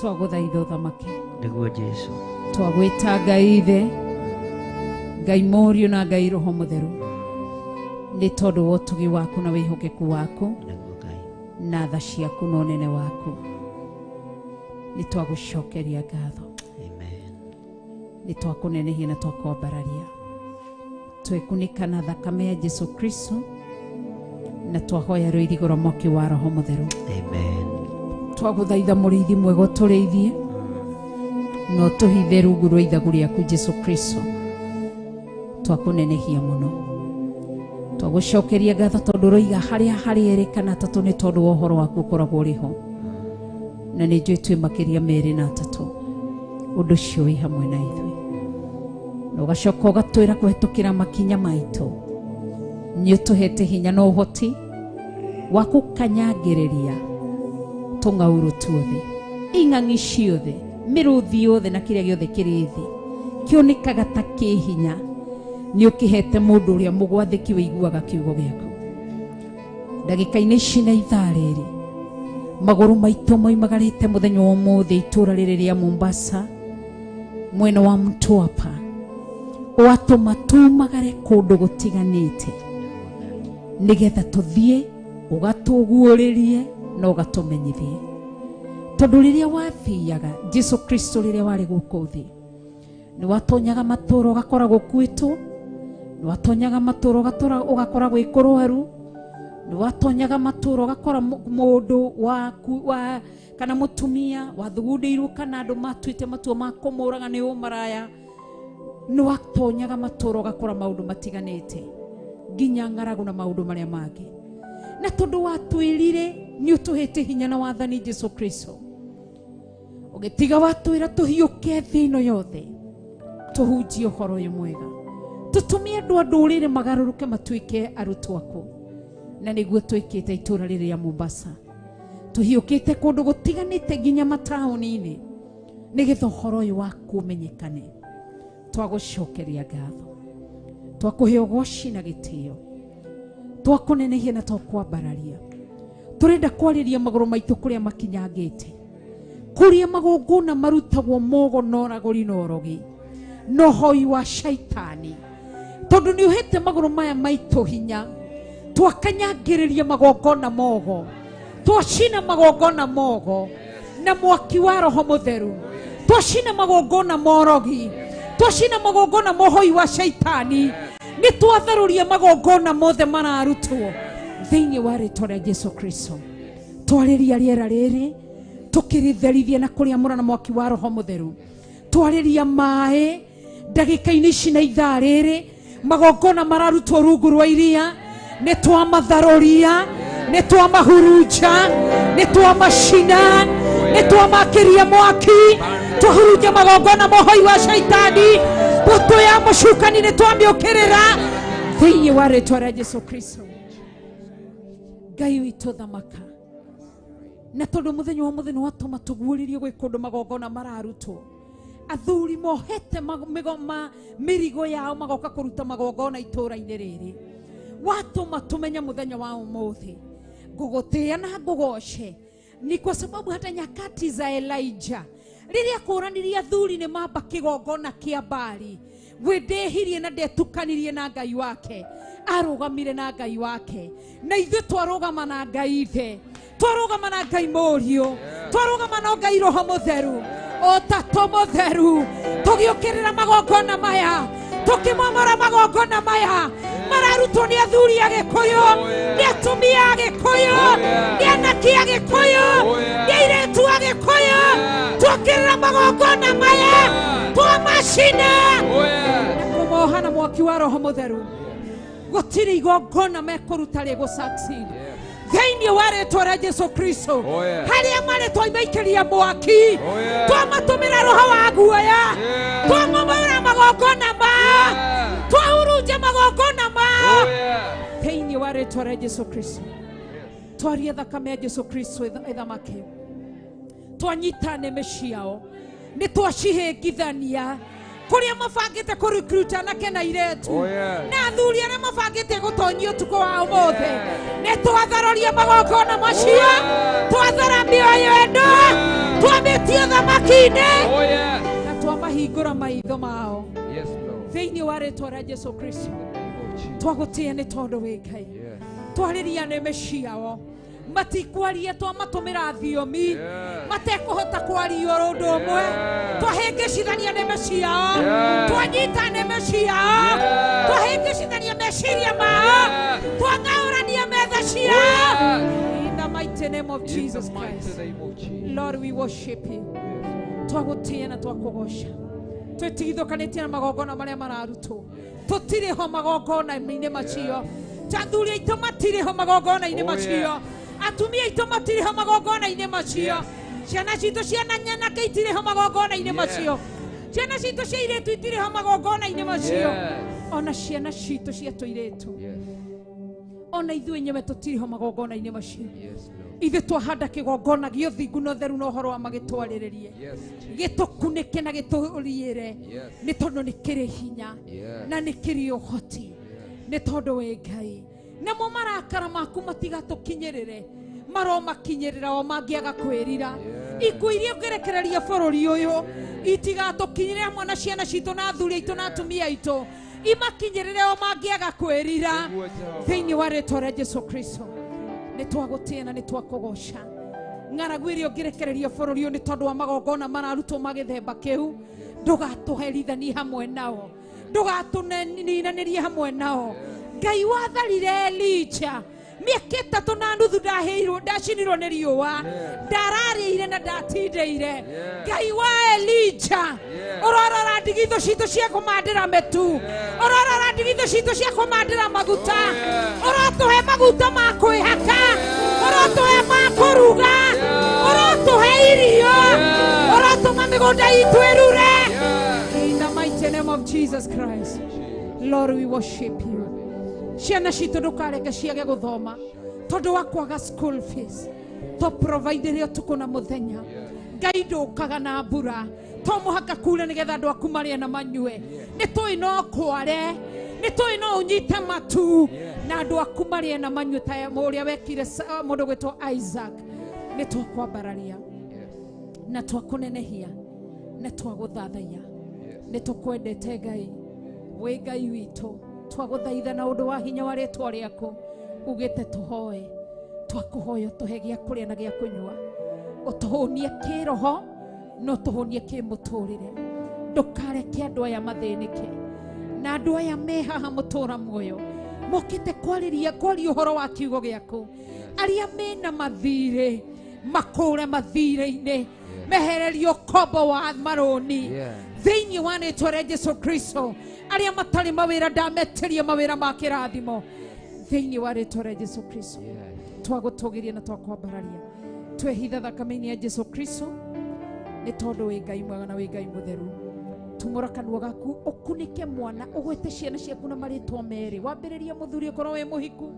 twaguthaitha uthamake nĩguo Jesu. twagwĩta Ngai Ithe, Ngai Mũriũ na Ngai Roho Mũtheru, nĩ tondũ wa ũtugi waku na wĩhokeku waku Nĩguo Ngai. na tha ciaku na ũnene waku. Nĩ twagũcokeria ngatho, Amen. nĩ twakũnenehia na twakwambararia, twekunĩka na thakame ya Jesu Kristo, na twahoya rũirigo rwa mwaki wa Roho Mũtheru. Amen. Twagũthaitha mũrĩithi mwega ũtũrĩithie na ũtũhithe rungu rwa ithagu rĩaku Jesu Kristo. Twakũnenehia mũno, twagũcokeria ngatho tondũ ũroiga harĩa harĩ erĩ kana atatũ nĩ tondũ wa ũhoro waku ũkoragwo ũrĩ ho, na nĩ njũĩ twĩ makĩria merĩ na atatũ ũndũ ũcio wĩ hamwe na ithuĩ, na ũgacoka ũgatwĩra kũhetũkĩra makinya maitũ nĩ ũtũhete hinya na ũhoti wa gũkanyangĩrĩria tũng'aurũ tuothe, ing'ang'i ciothe, mĩrũthi yothe na kĩrĩa gĩothe kĩrĩ thĩ kĩonekaga ta kĩ hinya. Nĩ ũkĩhete mũndũ ũrĩa mũgwathĩki wĩiguaga kiugo gĩaku. Ndagĩka-inĩ ici na ithaa rĩrĩ, magũrũ maitũ moimagarĩte mũthenya wa ũmũthĩ itũũra rĩrĩ rĩa Mombasa, mwena wa Mtwapa, watũma tumagare kũndũ gũtiganĩte nĩgetha tũthiĩ ũgatũguũrĩrie na ũgatũmenyithie. Tondũ rĩrĩa wathiaga Jesu Kristo, rĩrĩa warĩ gũkũ thĩ, nĩ watonyaga matũũra ũgakora gũkuĩtwo, nĩ watonyaga matũũra ũgakora gwĩ kũrwaru, nĩ watonyaga matũũra ũgakora mũndũ wa kana mũtumia wathugundĩirwo kana andũ matuĩte matua ma kũmũraga nĩ ũmaraya. Nĩ watonyaga matũũra ũgakora maũndũ matiganĩte, nginya ng'aragu na maũndũ marĩa mangĩ. Na tondũ watwĩrire nĩ ũtũhete hinya na wathani Jesu Kristo, ũgĩtiga watwĩra tũhiũke thĩ ĩno yothe tũhunjie ũhoro ũyũ mwega, tũtũmie andũ a ndũrĩrĩ magarũrũke matuĩke arutwo aku. Na nĩguo twĩkĩte itũũra rĩrĩ rĩa Mombasa, tũhiũkĩte kũndũ gũtiganĩte nginya mataũni-inĩ nĩgetha ũhoro ũyũ waku ũmenyekane. Twagũcokeria ngatho, twakũhe ũgooci na gĩtĩo, twakũnenehia na twakwambararia. Tũrenda kwarĩria magũrũ maitũ kũrĩa makinyangĩte, kũrĩa magongona marutagwo mogo na ũragũri na ũrogi na ũhoi wa shaitani. Tondũ nĩ ũhete magũrũ maya maitũ hinya, twakanyangĩrĩria magongona mogo, twacina magongona mogo na mwaki wa Roho Mũtheru, twacina magongona morogi, twacina magongona mohoi wa shaitani. Nĩ twatharũria magongona mothe mararutwo thĩinĩ wa rĩĩtwa rĩa Jesu Kristo. Twarĩria rĩera rĩrĩ tũkĩrĩtherithia na kũrĩamũra na mwaki wa Roho Mũtheru. Twarĩria maĩ ndagĩka-inĩ ici na ithaa rĩrĩ, magongona mararutwo rungu rwa iria, nĩ twamatharũria, nĩ twamahurunja, nĩ twamacina, nĩ twamakĩria mwaki, twahurunja magongona mohoi wa shaitani. Mbũtũ ya mũcukani nĩ twamĩũkĩrĩra thĩinĩ wa rĩĩtwa rĩa Jesu Kristo. Ngai witũ thamaka, na tondũ mũthenya wa mũthenya watũma tũguũrĩrie gwĩ kũndũ magongona mararutwo, athuri mohete mĩrigo yao magoka kũruta magongona itũũra-inĩ rĩrĩ, watũma tũmenye mũthenya wa ũmũthĩ ngũgũtĩĩa na ngũgoce. Ni kwa sababu hata nyakati za Elijah rĩrĩa kũranirie athuri nĩ mamba kĩgongona kĩa Baali, we ndehirie na ndetukanirie na Ngai wake, arũgamire na Ngai wake. Na ithuĩ twarũgama na Ngai Ithe, twarũgama na Ngai Mũriũ, twarũgama na Ngai Roho Mũtheru, o Tatu Mũtheru, tũgĩũkĩrĩra magongona maya, tũkĩmomora magongona maya mararutwo nĩ athuri a Gĩkũyũ, nĩ atumia a Gĩkũyũ, nĩ anake a Gĩkũyũ, nĩ airĩtu a Gĩkũyũ. Twokĩrĩra magongona maya, twamacina kũmoha na mwaki wa Roho Mũtheru. Gũtirĩ igongona mekũruta rĩgũ-succeed thĩinĩ wa rĩĩtwa rĩa Jesu Kristo. Harĩa marĩ twaimaikiria mwaki, twamatũmĩra roho wa guoya, twamomora magongona mao, twahurunja magongona mao thĩinĩ wa rĩĩtwa rĩa Jesu Kristo. Twaria thakame ya Jesu Kristo ĩthamake, twanyita nĩmĩ ciao, nĩ twacihĩngithania kũrĩa mabangĩte kũrecruita anake na airĩtu na athuri arĩa mabangĩte gũtonyia ũtukũ wa ũmũthĩ. Nĩ twatharũria magongona macio, twathara mĩoyo ĩno Twamĩtie thamaki-inĩ. Oh, yes. Na twamahingũra maitho mao. Yes, Lord. Thĩinĩ wa rĩĩtwa rĩa Jesũ Kristo. In the name of Jesus. Twagũtĩĩa nĩ tondũ wĩ Ngai. Yes. Twarĩria nĩmĩ ciao. Matikwaria twamatũmĩra thiomi. Matekũhota kwaria ũndũ ũmwe. Twahĩngĩcithania nĩmĩ ciao. Twanyita nĩmĩ ciao. Twahĩngĩcithania meciria mao. Twang'aũrania metha ciao. In the mighty name of Jesus Christ. Lord, we worship you. Twagũtĩĩa na twakũgoca. Twĩtigithũkanĩtie na magongona marĩa mararutwo. Tũtirĩ ho magongona-inĩ macio. Athuri aitũ matirĩ ho magongona-inĩ macio. Atumia aitũ matirĩ ho magongona-inĩ macio. Ciana citũ ciana nyanake itirĩ ho magongona-inĩ macio. Ciana citũ cia airĩtu itirĩ ho magongona-inĩ macio. Ona ciana citũ cia tũirĩtu. Ona ithuĩ enyewe tũtirĩ ho magongona-inĩ macio. Ithuĩ twahanda kĩgongona gĩa ũthingu na ũtheru na ũhoro wa magĩtwarĩrĩrie. Gĩtũkunĩke na gĩtũriĩre. Nĩ tondũ nĩ kĩrĩ hinya na nĩ kĩrĩ ũhoti. Nĩ tondũ wĩ Ngai. Namo marakara maku matigatũkinyĩrĩre. Maromakinyĩrĩra o mangĩaga kwĩrira. Ikuũ iria ũngĩrekereria bũrũri ũyũ itigatũkinyĩrĩre hamwe na ciana citũ na athuri aitũ na atumia aitũ. Imakinyĩrĩre o mangĩaga kwĩrira. Thĩinĩ wa rĩĩtwa rĩa Jesũ Kristo. Nĩ twagũtĩĩa na nĩ twakũgoca. Ng'aragu iria ũngĩrekereria bũrũri ũyũ nĩ tondũ wa magongona mararutwo magĩthemba kĩu. Ndũgatũherithanie hamwe nao. Ndũgatũninanĩrie hamwe nao. Ngai watharire Elija mĩaka 3 na nuthu ndacinirwo nĩ riũa. Ndararĩire na ndatindĩire. Ngai wa Elija ũrorora ndigithũ citũ cia kũmandĩra mĩtu. Ũrorora ndigithũ citũ cia kũmandĩra maguta. Ũrotũhe maguta ma kwĩhaka. Ũrotũhe ma kũruga. Ũrotũhe irio. Ũrotũma mĩgũnda itũ ĩrure. In the mighty name of Jesus Christ. Lord, we worship you. Ciana citũ ndũkareke ciage gũthoma tondũ wa kwaga school fees. To provide ĩrĩa ũtukũ na mũthenya. Ngai ndũkaga na mbura. To mũhaka kuure nĩgetha andũ aku marĩe na manyue. Nĩ tũĩ no kware. Nĩ tũĩ no ũnyite matu. Na andũ aku marĩe na manyue ta ũrĩa wekire mũndũ gwĩtwo Isaac. Nĩ twakwambararia. Na twakũnenehia. Na twagũthathaiya. Nĩ tũkwendete Ngai. Wĩ Ngai witũ. Twagũthaitha na ũndũ wa hinya wa rĩĩtwa rĩaku. Ugĩte tũhoe. Twakũhoya tũhe gĩa kũrĩa na gĩa kũnyua. Ũtũhũnie kĩroho no tũhũnie kĩmũtũrĩre. Ndũkareke andũ aya mathĩnĩke. Na andũ aya me haha mũtũra muoyo. Mokĩte kwaria ũhoro wa kiugo gĩaku. Arĩa mena mathirĩ makũre mathirĩ-inĩ. Mehererio kombo wa marũni. Thĩinĩ wa rĩĩtwa rĩa Jesũ Kristo. Arĩa matarĩ mawĩra ndametĩria mawĩra ma kĩrathimo. Thĩinĩ wa rĩĩtwa rĩa Jesũ Kristo. Twagũtũgĩria na twakwambararia. Twehitha thakame-inĩ ya Jesũ Kristo. Nĩ tondũ wĩ Ngai mwega na wĩ Ngai mũtheru. Tumũra kanua gaku ũkunĩke mwana ũgwĩte ciana ciaku na marĩĩtwa merĩ. Wambĩrĩria mũthuri ũkorwo wĩ mũhiku.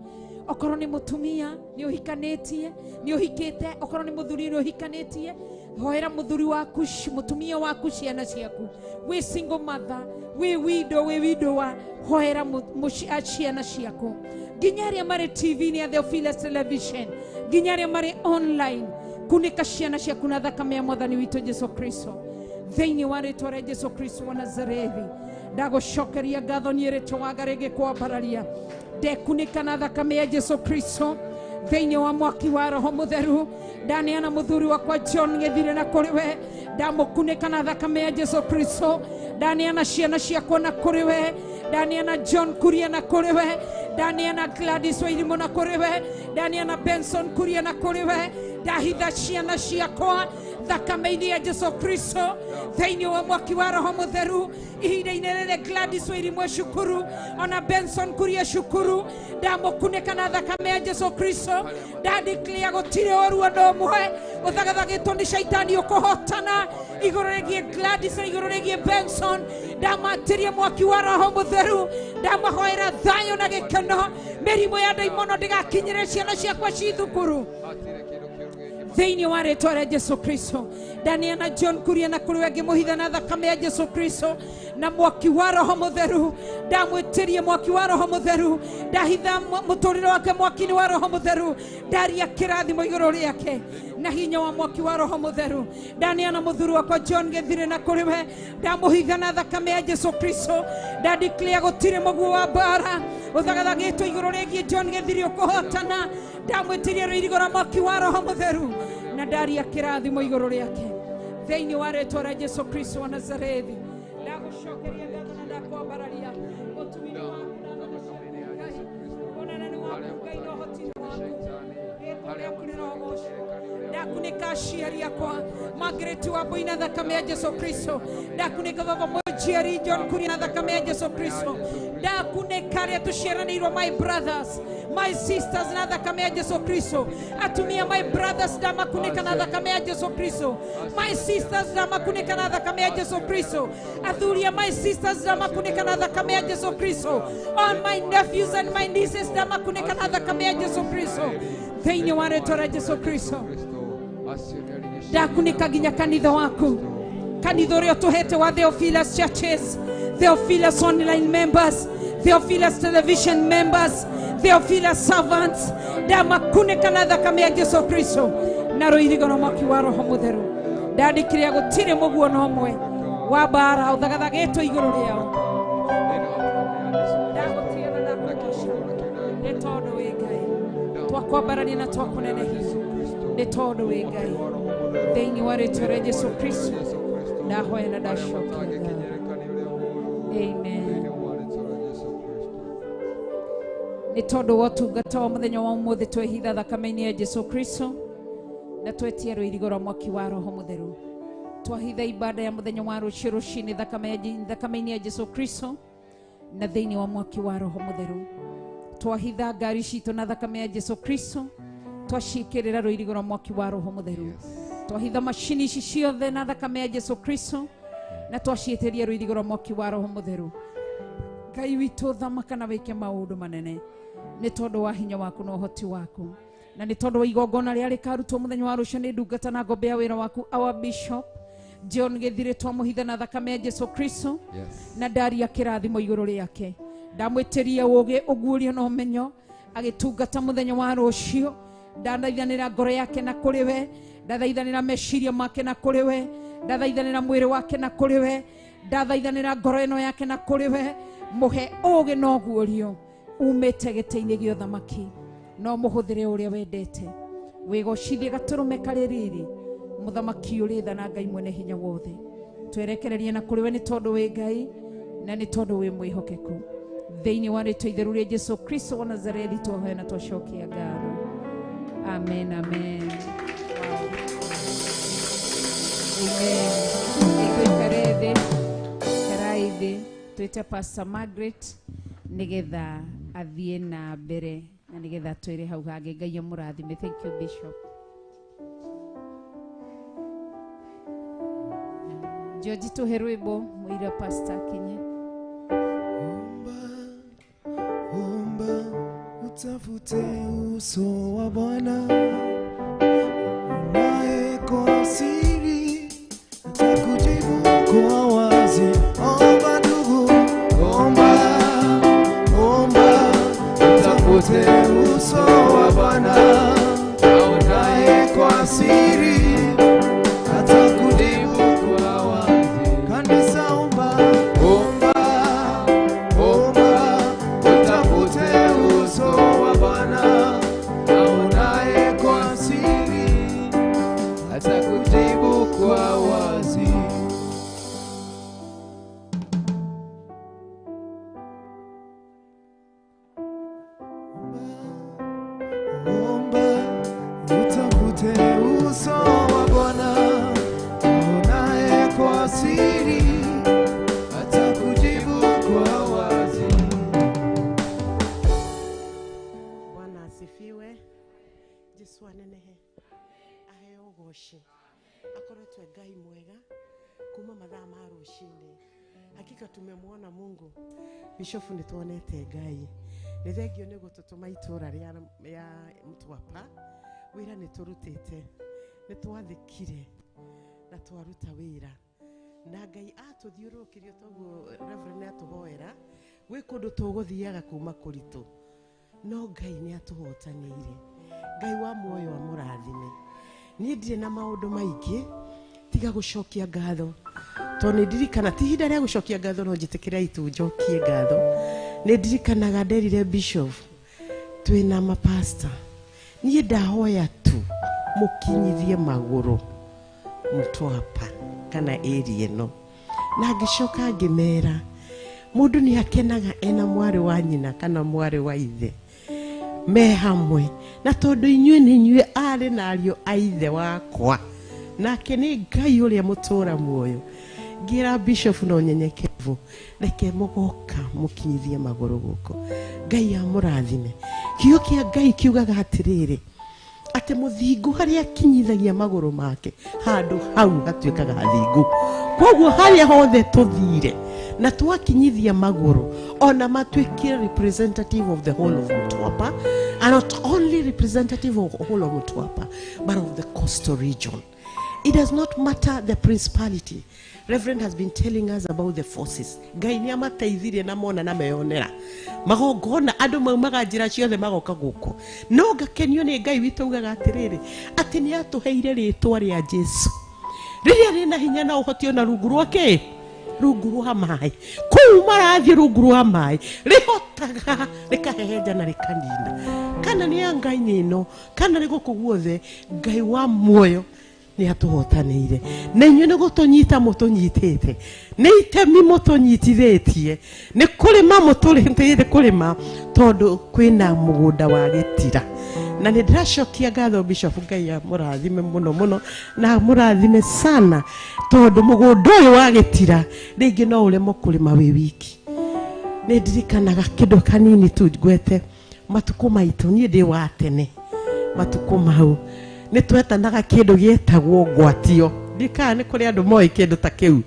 Okorwo nĩ mũtumia nĩ ũhikanĩtie. Nĩ ũhikĩte. Okorwo nĩ mũthuri nĩ ũhikanĩtie. Hoera mũthuri waku mũtumia waku ciana ciaku. Wĩ single mother. Wĩ widowa. Hoera ciana ciaku. Nginya arĩa marĩ TV-inĩ ya Theophilus Television. Nginya arĩa marĩ online. Kunĩka ciana ciaku na thakame ya Mwathani witũ Jesũ Kristo. Thĩinĩ wa rĩĩtwa rĩa Jesũ Kristo wa Nazarethi. Ndagũcokeria ngatho niĩ rĩĩtwa waga rĩngĩ kwambararia. Ndekunĩka na thakame ya Jesũ Kristo. Thĩinĩ wa mwaki wa Roho Mũtheru. Ndaneana mũthuri wakwa John Gĩthire na kũrĩ we. Ndamũkunĩka na thakame ya Jesũ Kristo. Ndaneana ciana ciakwa na kũrĩ we. Ndaneana John Kuria na kũrĩ we. Ndaneana Gladys Wairimu na kũrĩ we. Ndaneana Benson Kuria na kũrĩ we. Ndahitha ciana ciakwa thakame-inĩ ya Jesũ Kristo. Thĩinĩ wa mwaki wa Roho Mũtheru. Ihinda-inĩ rĩrĩ Gladys Wairimu cukuru. Ona Benson Kuria cukuru. Ndamũkunĩka na thakame ya Jesũ Kristo. Ndadeclare gũtirĩ ũru ũndũ ũmwe ũthagathagĩtwo nĩ caitani ũkũhotana igũrũ rĩgiĩ Gladys na igũrũ rĩgiĩ Benson. Ndamatĩria mwaki wa Roho Mũtheru. Ndamahoera thayũ na gĩkeno. Mĩrimũ ya ndaimono ndĩgakinyĩre ciana ciakwa ci thukuru. thĩinĩ wa rĩtwa rĩa Jesu Kristo. Daniel na John Kuria na kũrĩ wengĩ mũhitha na thakame ya Jesu Kristo na mwaki wa Roho Mũtheru. Ndamwĩtĩrie mwaki wa Roho Mũtheru, ndahitha mũtũrĩre wake mwaki-inĩ wa Roho Mũtheru, ndaria kĩrathimo igũrũ rĩake na hinya wa mwaki wa Roho Mũtheru. Daniel na mũthuri wakwa John Gĩthire na kũrĩ we, ndamũhitha na thakame ya Jesu Kristo, ndadeclare gũtirĩ mũguo wa mbara ũthagathagĩtwo igũrũ rĩgiĩ John Gĩthire ũkũhotana. Ndamwĩtĩrie rũirigo rwa mwaki wa Roho Mũtheru na ndaria kĩrathimo igũrũ rĩake thĩinĩ wa rĩtwa rĩa Jesu Kristo wa Nazarethi. Ndagũcokeria ngatho na ndakwambararia ũtumi waku na onanani waku Ngai na ũhoti waku rĩtwa rĩaku rĩrogocwo. Ndakunĩka aciari akwa Margaret Wambui na thakame ya Jesu Kristo. Ndakunĩka baba mũnjiari John Kuria na thakame ya Jesu Kristo. Ndakunĩka arĩa tũciaranĩirwo, my brothers, my sisters na thakame ya Jesu Kristo. Atumia my brothers ndamakunĩka na thakame ya Jesu Kristo. My sisters ndamakunĩka na thakame ya Jesu Kristo. Athuria my sisters ndamakunĩka na thakame ya Jesu Kristo. All my nephews and my nieces ndamakunĩka na thakame ya Jesu Kristo thĩinĩ wa rĩtwa rĩa Jesu Kristo. Ndakunĩka nginya kanitha waku, kanitha ũrĩa ũtũhete wa Theophilus Churches, Theophilus online members, Theophilus television members, Theophilus servants. Ndamakunĩka na thakame ya Jesu Kristo na rũirigo rwa mwaki wa Roho Mũtheru. Ndandĩkĩre gũtirĩ mũguo na ũmwe wa mbara ũthagathagĩtwo igũrũ rĩao. Ndagũtiga na ndakũgoca nĩ tondũ wĩ Ngai, twakwambarania na twakũnenehia nĩ tondũ wĩ Ngai. Thĩinĩ wa rĩtwa rĩa Jesu Kristo ndahoya na ndacokia ngatho. Amen. Nĩ tondũ wa ũtungata wa mũthenya wa ũmũthĩ twehitha thakame-inĩ ya Jesu Kristo na twetia rũirigo rwa mwaki wa Roho Mũtheru. Twahitha ibada ya mũthenya wa rũciũ rũcinĩ thakame-inĩ ya Jesu Kristo na thĩinĩ wa mwaki wa Roho Mũtheru. Twahitha ngari citũ na thakame ya Jesu Kristo, twacikĩrĩra rũirigo rwa mwaki wa Roho Mũtheru. Twahitha macini ici ciothe na thakame ya Jesu Kristo na twaciĩtĩria rũirigo rwa mwaki wa Roho Mũtheru. Ngai witũ thamaka na wĩke maũndũ manene nĩ tondũ wa hinya waku na ũhoti waku, na nĩ tondũ wa igongona rĩrĩa rĩkarutwo mũthenya wa rũciũ nĩ ndungata na ngombe ya wĩra waku our bishop John Gĩthire, twamũhitha na thakame ya Jesu Kristo na ndaria kĩrathimo igũrũ rĩake. Ndamwĩtĩria ũũgĩ, ũguũrio na ũmenyo agĩtungata mũthenya wa rũciũ. Ndathaithanĩra ngoro yake na kũrĩ we, ndathaithanĩra meciria make na kũrĩ we, ndathaithanĩra mwĩrĩ wake na kũrĩ we, ndathaithanĩra ngoro ĩno yake na kũrĩ we. Mũhe ũũgĩ na ũguũrio umĩte gĩtĩ-inĩ gĩa ũthamaki, no mũhũthĩre ũrĩa wendete. Wĩgocithie gatũrũme karĩ riri mũthamaki ũrĩ tha na Ngai mwene hinya wothe. Twerekererie na kũrĩ we nĩ tondũ wĩ Ngai na nĩ tondũ wĩ mwĩhokeku. Thĩinĩ wa rĩtwa itheru rĩa Jesu Kristo wa Nazarethi twahoya na twacokia ngatho. Amen, amen. Amen. Ikuikare thĩ, karai thĩ, twĩte Pastor Margaret nĩgetha athiĩ na mbere na nĩgetha twĩre hau hangĩ. Ngai amũrathime. Thank you Bishop. George tuhe rwĩmbo mũira Pastor Kinye. Omba utafute uso wa Bwana, naye kwa siri atakujibu kwa wazi. Omba ndugu, omba, omba utafute uso wa Bwana, naye kwa siri atakujibu kwa wazi. Kanisa omba, omba, omba utafute uso wa Bwana, naye kwa siri atakujibu kwa wazi. Omba utafute uso wa Bwana, naye kwa siri atakujibu kwa wazi. Bwana asifiwe. Jesu anenehe aheo goshi akoretwe Ngai mwega kuma mathaa ma rũcinĩ. Hakika tumemwona Mungu. Bishop nĩ tuonete Ngai. Nĩ thengio nĩ gũtũtũma itũũra rĩa Mtwapa wĩra nĩ tũrutĩte nĩ twathĩkire na twaruta wĩra na Ngai atũthiũrũrũkĩrio toguo Reverend atũhoera gwĩ kũndũ tũgũthiaga kuma kũritũ no Ngai nĩ atũhotanĩire. Ngai wa muoyo amũrathime. Niĩ ndirĩ na maũndũ maingĩ tiga gũcokia ngatho tondũ nĩ ndirikana ti ihinda rĩa gũcokia ngatho no njĩtĩkĩrai tu njokie ngatho. Nĩ ndirikanaga nderire Bishop twĩna mapasta niĩ ndahoya tu mũkinyithie magũrũ Mtwapa kana area ĩno na ngĩcoka ngĩmera mũndũ nĩ akenaga ena mwarĩ wa nyina kana mwarĩ wa ithe me hamwe na tondũ inyuĩ nĩ inyuĩ arĩ na ariũ a ithe wakwa nake nĩ Ngai ũrĩa mũtũra muoyo ngira Bishop no nyenyekevu reke mũgoka mũkinyithie magũrũ gũkũ. Ngai amũrathime. Kiugo kĩa Ngai kiugaga atĩrĩrĩ atĩ mũthingu harĩa kinyithagia magũrũ make handũ hau hatuĩkaga hathingu. Koguo harĩa hothe tũthire na twakinyithia magũrũ ona matuĩkire representative of the whole of Mtwapa, and not only representative of the whole of Mtwapa but of the coastal region. It does not matter the principality. Reverend has been telling us about the forces. Ngai nĩ amateithirie na mona na meyonera magongona andũ maumaga njĩra ciothe magoka gũkũ no ngakenio nĩ Ngai witũ ugaga atĩrĩrĩ atĩ nĩ atũheire rĩtwa rĩa Jesu rĩrĩa rĩna hinya na ũhoti ona rungu rwake rungu rwa maĩ kũu marathiĩ rungu rwa maĩ rĩhotaga rĩkahehenja na rĩkanina kana nĩ ya Ngai ĩno kana nĩ gũkũ guothe Ngai wa muoyo nĩ atũhotanĩire na inyuĩ nĩ gũtũnyita mũtũnyitĩte nĩ itemi mũtũnyitithĩtie nĩ kũrĩma mũtũrĩte kũrĩma tondũ kwĩna mũgũnda wa Gĩtira na nĩ ndĩracokia ngatho Bishop Ngai amũrathime mũno mũno na amũrathime sana tondũ mũgũnda ũyũ wa Gĩtira rĩngĩ no ũremwo kũrĩma wĩ wiki. Nĩ ndirikanaga kĩndũ kanini tu ngwete matukũ maitũ niĩ ndĩ wa tene matukũ mau nĩ twetanaga kĩndũ gĩetagwo ngwatio ndikana nĩ kũrĩ andũ moĩ kĩndũ ta kĩu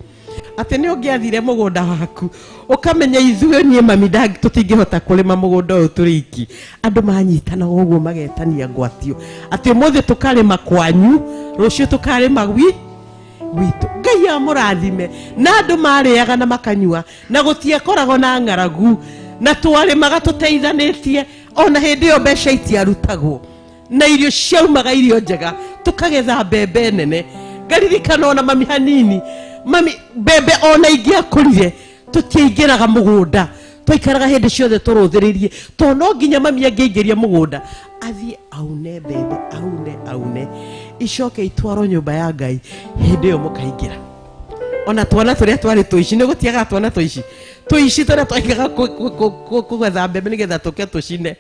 atĩ nĩ ũngĩathire mũgũnda waku ũkamenya ithuĩ niĩ mami tũtingĩhota kũrĩma mũgũnda ũyũ tũrĩ iki andũ manyitana ũguo magetania ngwatio atĩ ũmũthĩ tũkarĩma kwanyu rũciũ tũkarĩma witũ. Ngai amũrathime na andũ marĩaga na makanyua na gũtiakoragwo na ng'aragu na twarĩmaga tũteithanĩtie ona hĩndĩ ĩyo mbeca itiarutagwo na irio ciaumaga irio njega tukagetha mbembe nene. Ngaririkana ona mami hanini mami mbembe ona ingĩakũrire tũtiaingĩraga mũgũnda twaikaraga hĩndĩ ciothe tũrũthĩrĩrie to no nginya mami angĩingĩria mũgũnda athiĩ aune mbembe aune icoke itwarwo nyũmba ya Ngai hĩndĩ ĩyo mũkaingĩra. Ona twana tũrĩa twarĩ tũici nĩ gũtiaga twana tũici tũrĩa twaikaga kũgetha mbembe nĩgetha tũke tũcine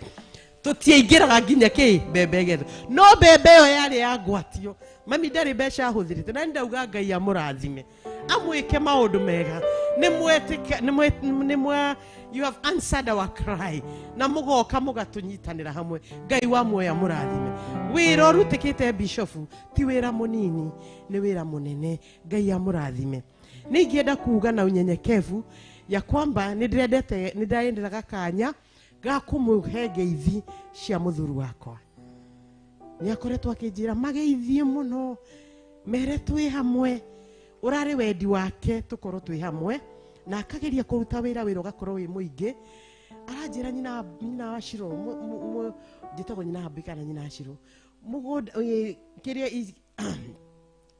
tũtiaingĩraga nginya mbembe getho no mbembe ĩyo yarĩ ya ngwatio mami ndarĩ mbeca ahũthĩrĩte na ndauga Ngai amũrathime amwĩke maũndũ mega you have answered our cry na mũgoka mũgatũnyitanĩra hamwe. Ngai wa muoyo amũrathime. Wĩra ũrutĩkĩte Bishop ti wĩra mũnini nĩ wĩra mũnene. Ngai amũrathime. Nĩ ingĩenda kuuga na unyenyekevu ya kwamba nĩ ndĩrenderaga kanya ga kũmũhe ngeithi cia mũthuri wakwa. Nĩ akoretwo akĩnjĩra mageithie mũno mere twĩ hamwe ũrarĩ wendi wake tũkorwo twĩ hamwe na akageria kũruta wĩra ũgakorwo wĩ mũingĩ. Aranjĩra nyina wa Shiro njĩtagwo nyina Habi kana nyina wa Shiro mũgũnda kĩrĩa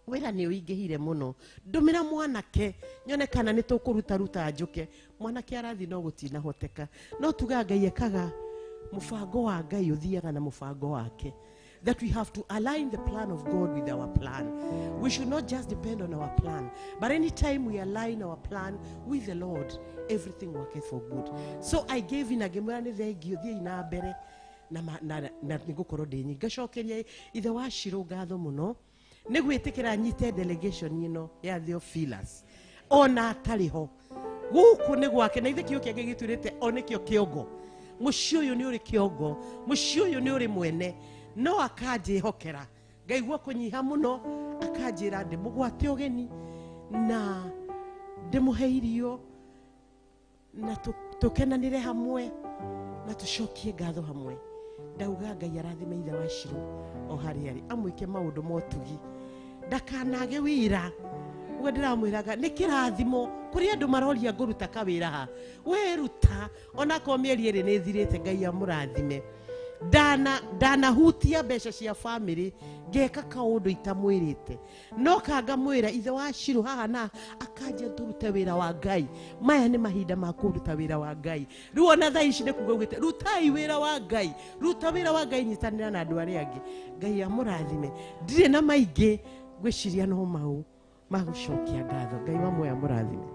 wĩra nĩ ũingĩhire mũno ndũmĩra mwanake nyone kana nĩ tũkũruta njũke. Mwanake arathi no gũtinahoteka no tuga Ngai ekaga mũbango wa Ngai ũthiaga na mũbango wake. That we have to align the plan of God with our plan. We should not just depend on our plan, but anytime we align our plan with the Lord, everything worketh for good. So I gave in a gemani thengio thie ina mbere na nigukorwo ndinyi ngacokeria ithe wa Shiro ngatho muno nĩ gwĩtĩkĩra nyite delegation ĩno ya Theophilus ona atarĩ ho gũkũ nĩ gwake na ithe kĩo kĩngĩ gĩturĩte o nĩkĩo kĩongo. Mũciĩ ũyũ nĩ ũrĩ kĩongo, mũciĩ ũyũ nĩ ũrĩ mwene no akanjĩhokera ngaigua kũnyiha mũno akanjĩra ndĩmũgwate ũgeni na ndĩmũhe irio na tũkenanĩre hamwe na tũcokie ngatho hamwe. ndauga Ngai arathime ithe wa Shiro o harĩa arĩ amwĩke maũndũ motugi ndakanage wĩra uga ndiramwĩraga nĩ kĩrathimo kũrĩ andũ maroria ngũruta kawĩra ha wĩruta ona ko mĩeri ĩrĩ nĩ thirĩte Ngai amũrathime ndanahutia mbeca cia bamĩrĩ ngeka kaũndũ itamwĩrĩte no kanga mwĩra ithe wa Shiro haha na akanja turute wĩra wa Ngai maya nĩ mahinda ma kũruta wĩra wa Ngai rĩu ona thaa ici nĩ kuga ugĩte rutai wĩra wa Ngai ruta wĩra wa Ngai nyitanĩra na andũ arĩa angĩ Ngai amũrathime ndirĩ na maingĩ ngwĩciria no mau magũcokia ngatho Ngai wa muoyo amũrathime.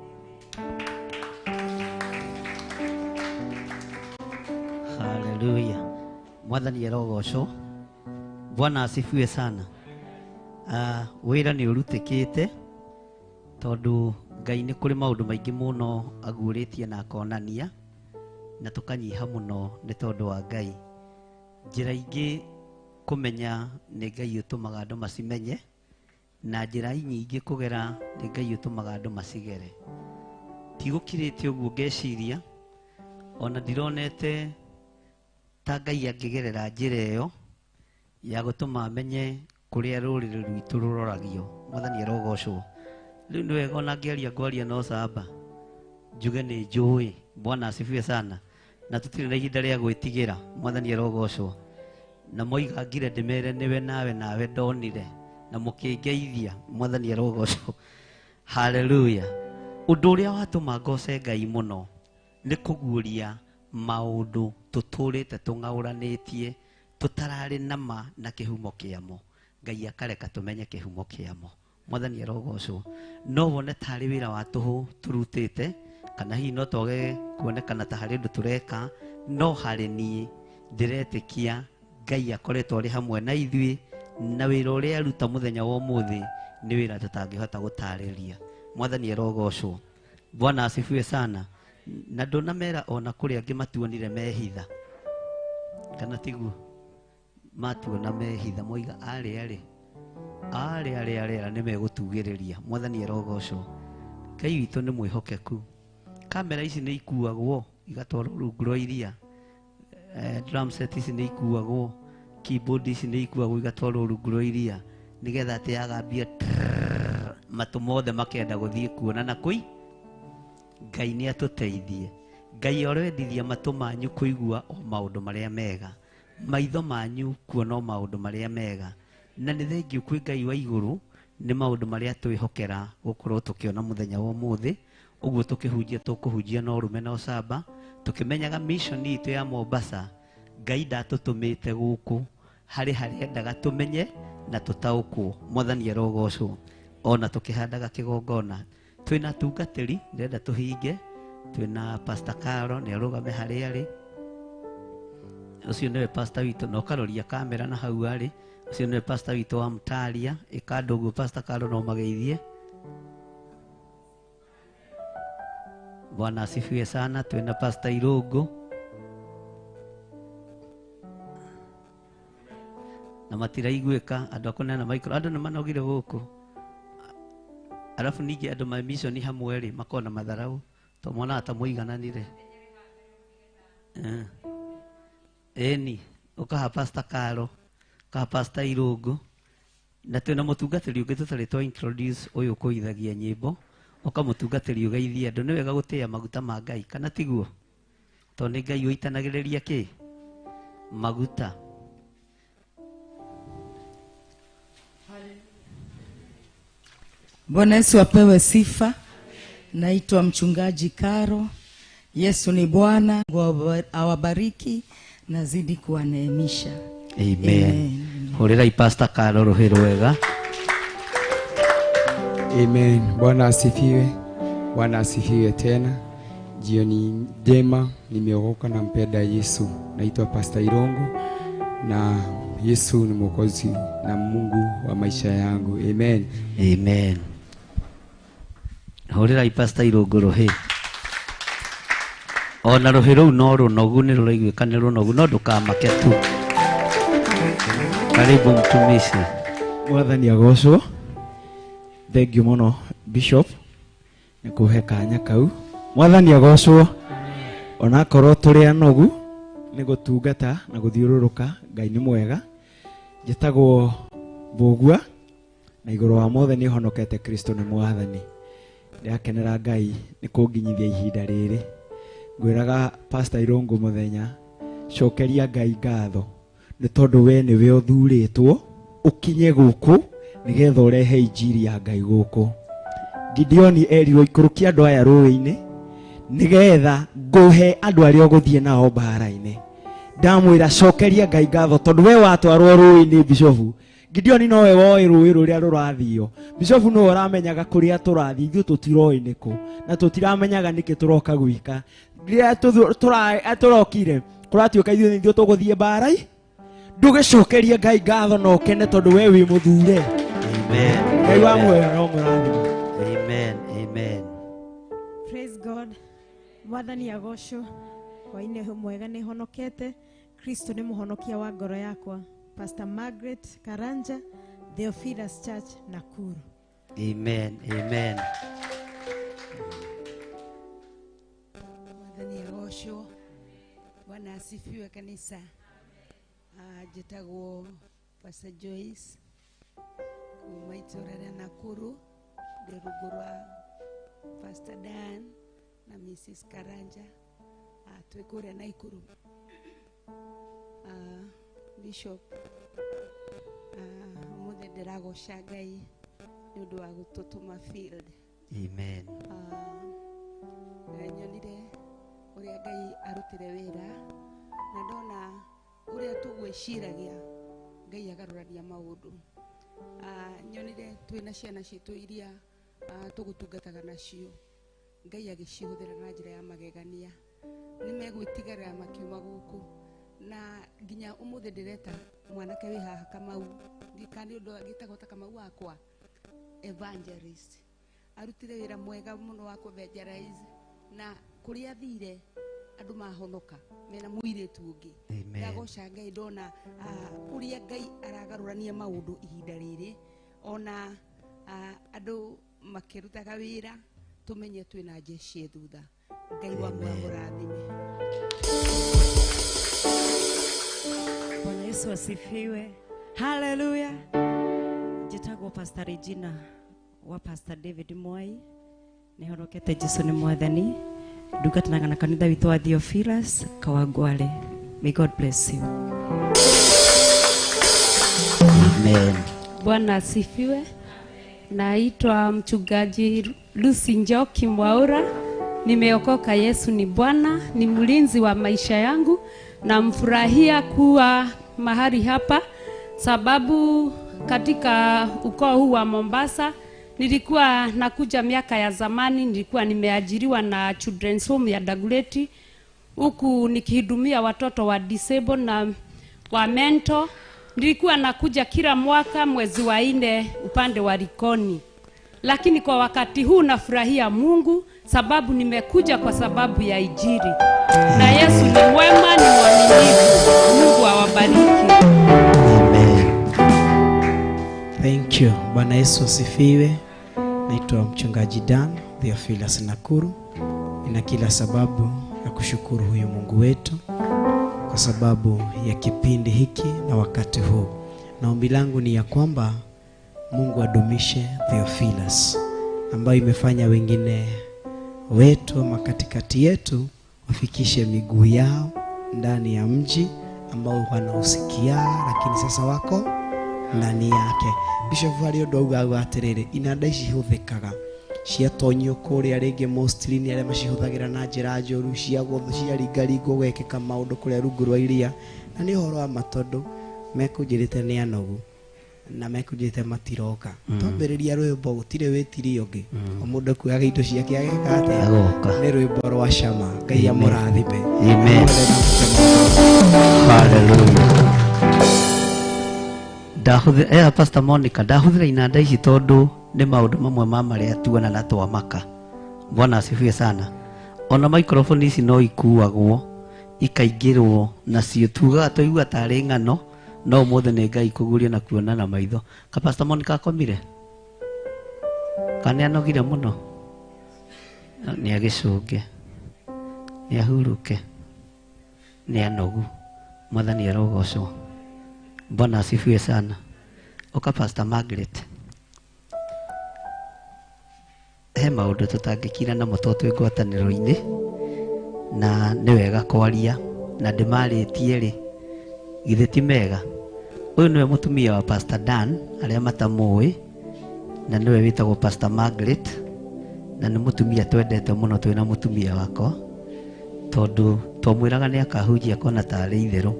Haleluya. Mwathani arogocwo. Bwana asifiwe sana. Wĩra nĩ ũrutĩkĩte tondũ Ngai nĩ kũrĩ maũndũ maingĩ mũno aguũrĩtie na akonania na tũkanyiha mũno nĩ tondũ wa Ngai. Njĩra ingĩ kũmenya nĩ Ngai ũtũmaga andũ macimenye na njĩra nyingĩ kũgera nĩ Ngai ũtũmaga andũ macigere. Tigũkirĩte ũguo ngeciria ona ndironete ta Ngai angĩgerera njĩra ĩyo ya gũtũma amenye kũrĩa rũrĩrĩ rwitũ rũroragio. Mwathani arogocwo. Rĩu nĩ wega ona ngĩaria ngwaria no camba njuge nĩ njũĩ. Bwana asifiwe sana. Na tũtirĩ na ihinda rĩa gwĩtigĩra. Mwathani arogocwo. Na moiga ngire ndĩmere nĩwe nawe ndonire na mũkĩngeithia. Mwathani arogocwo. Haleluya. Ũndũ ũrĩa watũma ngoce Ngai mũno nĩ kũguũria maũndũ tũtũrĩte tũng'aũranĩtie tũtararĩ nama na kĩhumo kĩamo. Ngai akareka tũmenye kĩhumo kĩamo. Mwathani arogocwo. No wone tarĩ wĩra wa tũhũ tũrutĩte kana hihi no twage kuonekana ta harĩ ũndũ tũreka no harĩ niĩ ndĩretĩkia Ngai akoretwo arĩ hamwe na ithuĩ na wĩra ũrĩa aruta mũthenya wa ũmũthĩ nĩ wĩra tũtangĩhota gũtarĩria. Mwathani arogocwo. Bwana asifiwe sana. Na ndũnamera ona kũrĩa angĩ matuonire mehitha kana tiguo matuona mehitha moiga arĩ nĩ megũtugĩrĩria. Mwathani arogocwo. Ngai witũ nĩ mwĩhokeku. Kamera ici nĩ ikuagwo igatwarwo rungu rwa iria. Drum set ici nĩ ikuagwo, keyboard ici nĩ ikuagwo igatwarwo rungu rwa iria nĩgetha atĩ yagambia matũ mothe makenda gũthiĩ kuona na kũi. Ngai nĩ atũteithie. Ngai arendithia matũ manyu kũigua o maũndũ marĩa mega, maitho manyu kuona o maũndũ marĩa mega, na nĩ thengiũ kwĩ Ngai wa igũrũ nĩ maũndũ marĩa twĩhokera gũkorwo tũkĩona mũthenya wa ũmũthĩ. Ũguo tũkũhunjia na ũrũme na ũcamba tũkĩmenyaga mission itũ ya Mombasa Ngai ndatũtũmĩte gũkũ harĩ harĩa endaga tũmenye na tũtaũkwo. Mwathani arogocwo. Ona tũkĩhandaga kĩgongona twĩna tungatĩri ndĩrenda tũhinge. Twĩna Pastor Carol nĩ arũgame harĩa arĩ. Ũcio nĩwe pastor witũ na ũkaroria kamera na hau arĩ. Ũcio nĩwe pastor witũ wa Mtaria. Ĩkanda ũguo Pastor Carol no mageithie. Bwana asifiwe sana. Twĩna Pastor Irũngũ na matiraiguĩka andũ akũnena na micro andũ nĩ manogire gũkũ. Alafu ningĩ andũ ma mission hamwe rĩ makona matharau to mwana ta mũigananire. Eni ukaha Pastor Carol ka Pastor Irũngũ na twĩna mũtungatĩri ũngĩ tũtarĩ twa introduce ũyũ kũithagia nyĩmbo ũkamũtungatĩri ũgeithia andũ. Nĩ wega gũtĩa maguta ma Ngai kana tiguo to nĩ Ngai ũitanagĩrĩria kĩ maguta. Bwana Yesu apewe sifa. Naitwa mchungaji Karo. Yesu ni Bwana. Awabariki nazidi kuwaneemisha. Amen. Horera Pastor Karo rohero wega. Amen. Bwana asifiwe. Bwana asifiwe tena. Jioni njema, nimeokoka na mpenda Yesu. Naitwa Pastor Irũngũ na Yesu ni Mwokozi na Mungu wa maisha yangu. Amen. Amen. Horera Pastor Irũngũ rohe. Ona rohe rũu no rũnogu nĩ rũraiguĩka nĩ rũnogu no ndũkamake tu. Karibu mtumishi. Mwathani agocwo. Thengiũ mũno Bishop nĩ kũhe kanya kau. Mwathani agocwo. Ona korwo tũrĩ anogu nĩ gũtungata na gũthiũrũrũka. Ngai nĩ mwega. Njĩtagwo Mbũgua, na igũrũ wa mothe nĩ honokete. Kristo nĩ mwathani. Ndĩrakenera Ngai nĩ kũnginyithia ihinda rĩrĩ. Ngwĩraga Pastor Irũngũ mũthenya, cokeria Ngai ngatho nĩ tondũ we nĩwe ũthurĩtwo ũkinye gũkũ nĩgetha ũrehe injiri ya Ngai gũkũ. Gideoni erirwo ikũrũkia andũ aya rũĩ-inĩ nĩgetha ngũhe andũ arĩa ũgũthiĩ nao mbara-inĩ. Ndamwĩra cokeria Ngai ngatho tondũ we watwarwo rũĩ-inĩ Bishofu. Gideoni nowe woĩ rũĩ rũrĩa rũrathio. Bishofu no ũramenyaga kũrĩa tũrathiĩ, ithuĩ tũtiroĩ nĩkũ na tũtiramenyaga nĩkĩ tũroka gwĩka. Rĩrĩa tũrokire kũratuĩka ithuĩ nĩithuĩ tũgũthiĩ mbara-inĩ. Ndũgĩcokerie Ngai ngatho na ũkene tondũ we wĩ mũthure. Amen. Ngai wa muoyo no mũrathima. Amen. Amen. Praise God. Mwathani agocwo. Hwainĩ mwega nĩ honokete. Kristo nĩ mũhonokia wa ngoro yakwa. Pastor Margaret Karanja, Theophilus Church, Nakuru. Amen. Amen. Mwathani agocwo. Bwana asifiwe kanisa. Njĩtagwo Pastor Joyce kuma itũra rĩa Nakuru, ndĩ rungu rwa Pastor Dan na Mrs. Karanja, twĩ kũrĩa Naikuru. Bishop, mũthĩ ndĩragoca Ngai nĩ ũndũ wa gũtũtũma field. Amen. Nyonire ũrĩa Ngai arutire wĩra na ndona ũrĩa tũgwĩciragia Ngai agarũrania maũndũ. Nyonire twĩna ciana citũ iria tũgũtungataga nacio, Ngai agĩcihũthĩra na njĩra ya magegania. Nĩ megwĩtigarĩra makiuma gũkũ na nginya ũmũthĩ ndĩreta mwanake wĩ haha Kamau, ngĩkani ũndũ agĩtagwo ta Kamau wakwa evangelist. Arutire wĩra mwega mũno wa kũevangelize na kũrĩa athire andũ mahonoka mena mũirĩtu ũngĩ. Ndagoca Ngai ndona ũrĩa Ngai aragarũrania maũndũ ihinda rĩrĩ, ona andũ makĩrutaga wĩra tũmenye twĩna jeshi thutha. Ngai wa mũrathime. Bwana Yesu asifiwe. Hallelujah. Njĩtagwo Pastor Regina wa Pastor David Mwai. Nĩ honokete. Jesu nĩ mwathani. Ndungatanaga na kanitha witũ wa Theophilus Kawangware. May God bless you. Amen. Bwana asifiwe. Naitwa mchungaji Lucy Njoki Mwaura. Nimeokoka. Yesu ni Bwana, ni mlinzi wa maisha yangu. Namfurahia kuwa mahali hapa sababu katika ukoo huu wa Mombasa nilikuwa nakuja miaka ya zamani. Nilikuwa nimeajiriwa na Children's Home ya Dagoretti huku nikihudumia watoto wa disabled na wa mentor. Nilikuwa nakuja kila mwaka mwezi wa 4 upande wa Likoni, lakini kwa wakati huu nafurahia Mungu sababu nimekuja kwa sababu ya injili. Na Yesu ni mwema, ni mwaminifu. Mungu awabariki. Amen. Thank you. Bwana Yesu asifiwe. Naitwa mchungaji Dan Theophilus Nakuru. Nina kila sababu ya kushukuru huyu Mungu wetu kwa sababu ya kipindi hiki na wakati huu. Na ombi langu ni ya kwamba Mungu adumishe Theophilus ambayo imefanya wengine wetu ama katikati yetu wafikishe miguu yao ndani ya mji ambao wanausikia, lakini sasa wako ndani yake. Bishop Vario Doga atiriri inanda ici huthikaga ciatonyio kuria ringi mostly ni aria macihuthagira na njira njoru cia guthu cia ringaringo gwekeka maundu kuria rungu rwa iria, na ni horo wa matondu mekunjirite ni anogu na mekunjirite matiroka. Twambiriria rwimbo gutire wetiri ungi mundu kuaga indo ciake ageka atia ni rwimbo rwa cama. Ngai amurathime. Amen. Hallelujah. Ndahuthira Pastor Monica, ndahuthira inanda ici tondu ni maundu mamwe ma maria tuona na twamaka. Bwana asifiwe sana. Ona microphone ici no ikuagwo ikaingirwo na cio tugaga toigua tari ng'ano, no mothe nĩ Ngai kuguria na kuona na maitho. Ka Pastor Monica akomire kana anogire muno ni agicunge ni ahuruke nĩ anogu. Mwathani arogocwo. Bwana asifiwe sana. Oka Pastor Margaret. He maũndũ tũtangĩkira namo tondũ twĩ ngwatanĩro-inĩ na nĩ wega kwaria na ndĩmarĩtie rĩ githĩ ti mega. Ũyũ nĩwe mũtumia wa Pastor Dan arĩa matamũĩ, na nĩwe wĩtagwo Pastor Margaret, na nĩ mũtumia twendete mũno twĩna mũtumia wakwa, tondũ twamwĩraga nĩ akahunjia kona tarĩ itherũ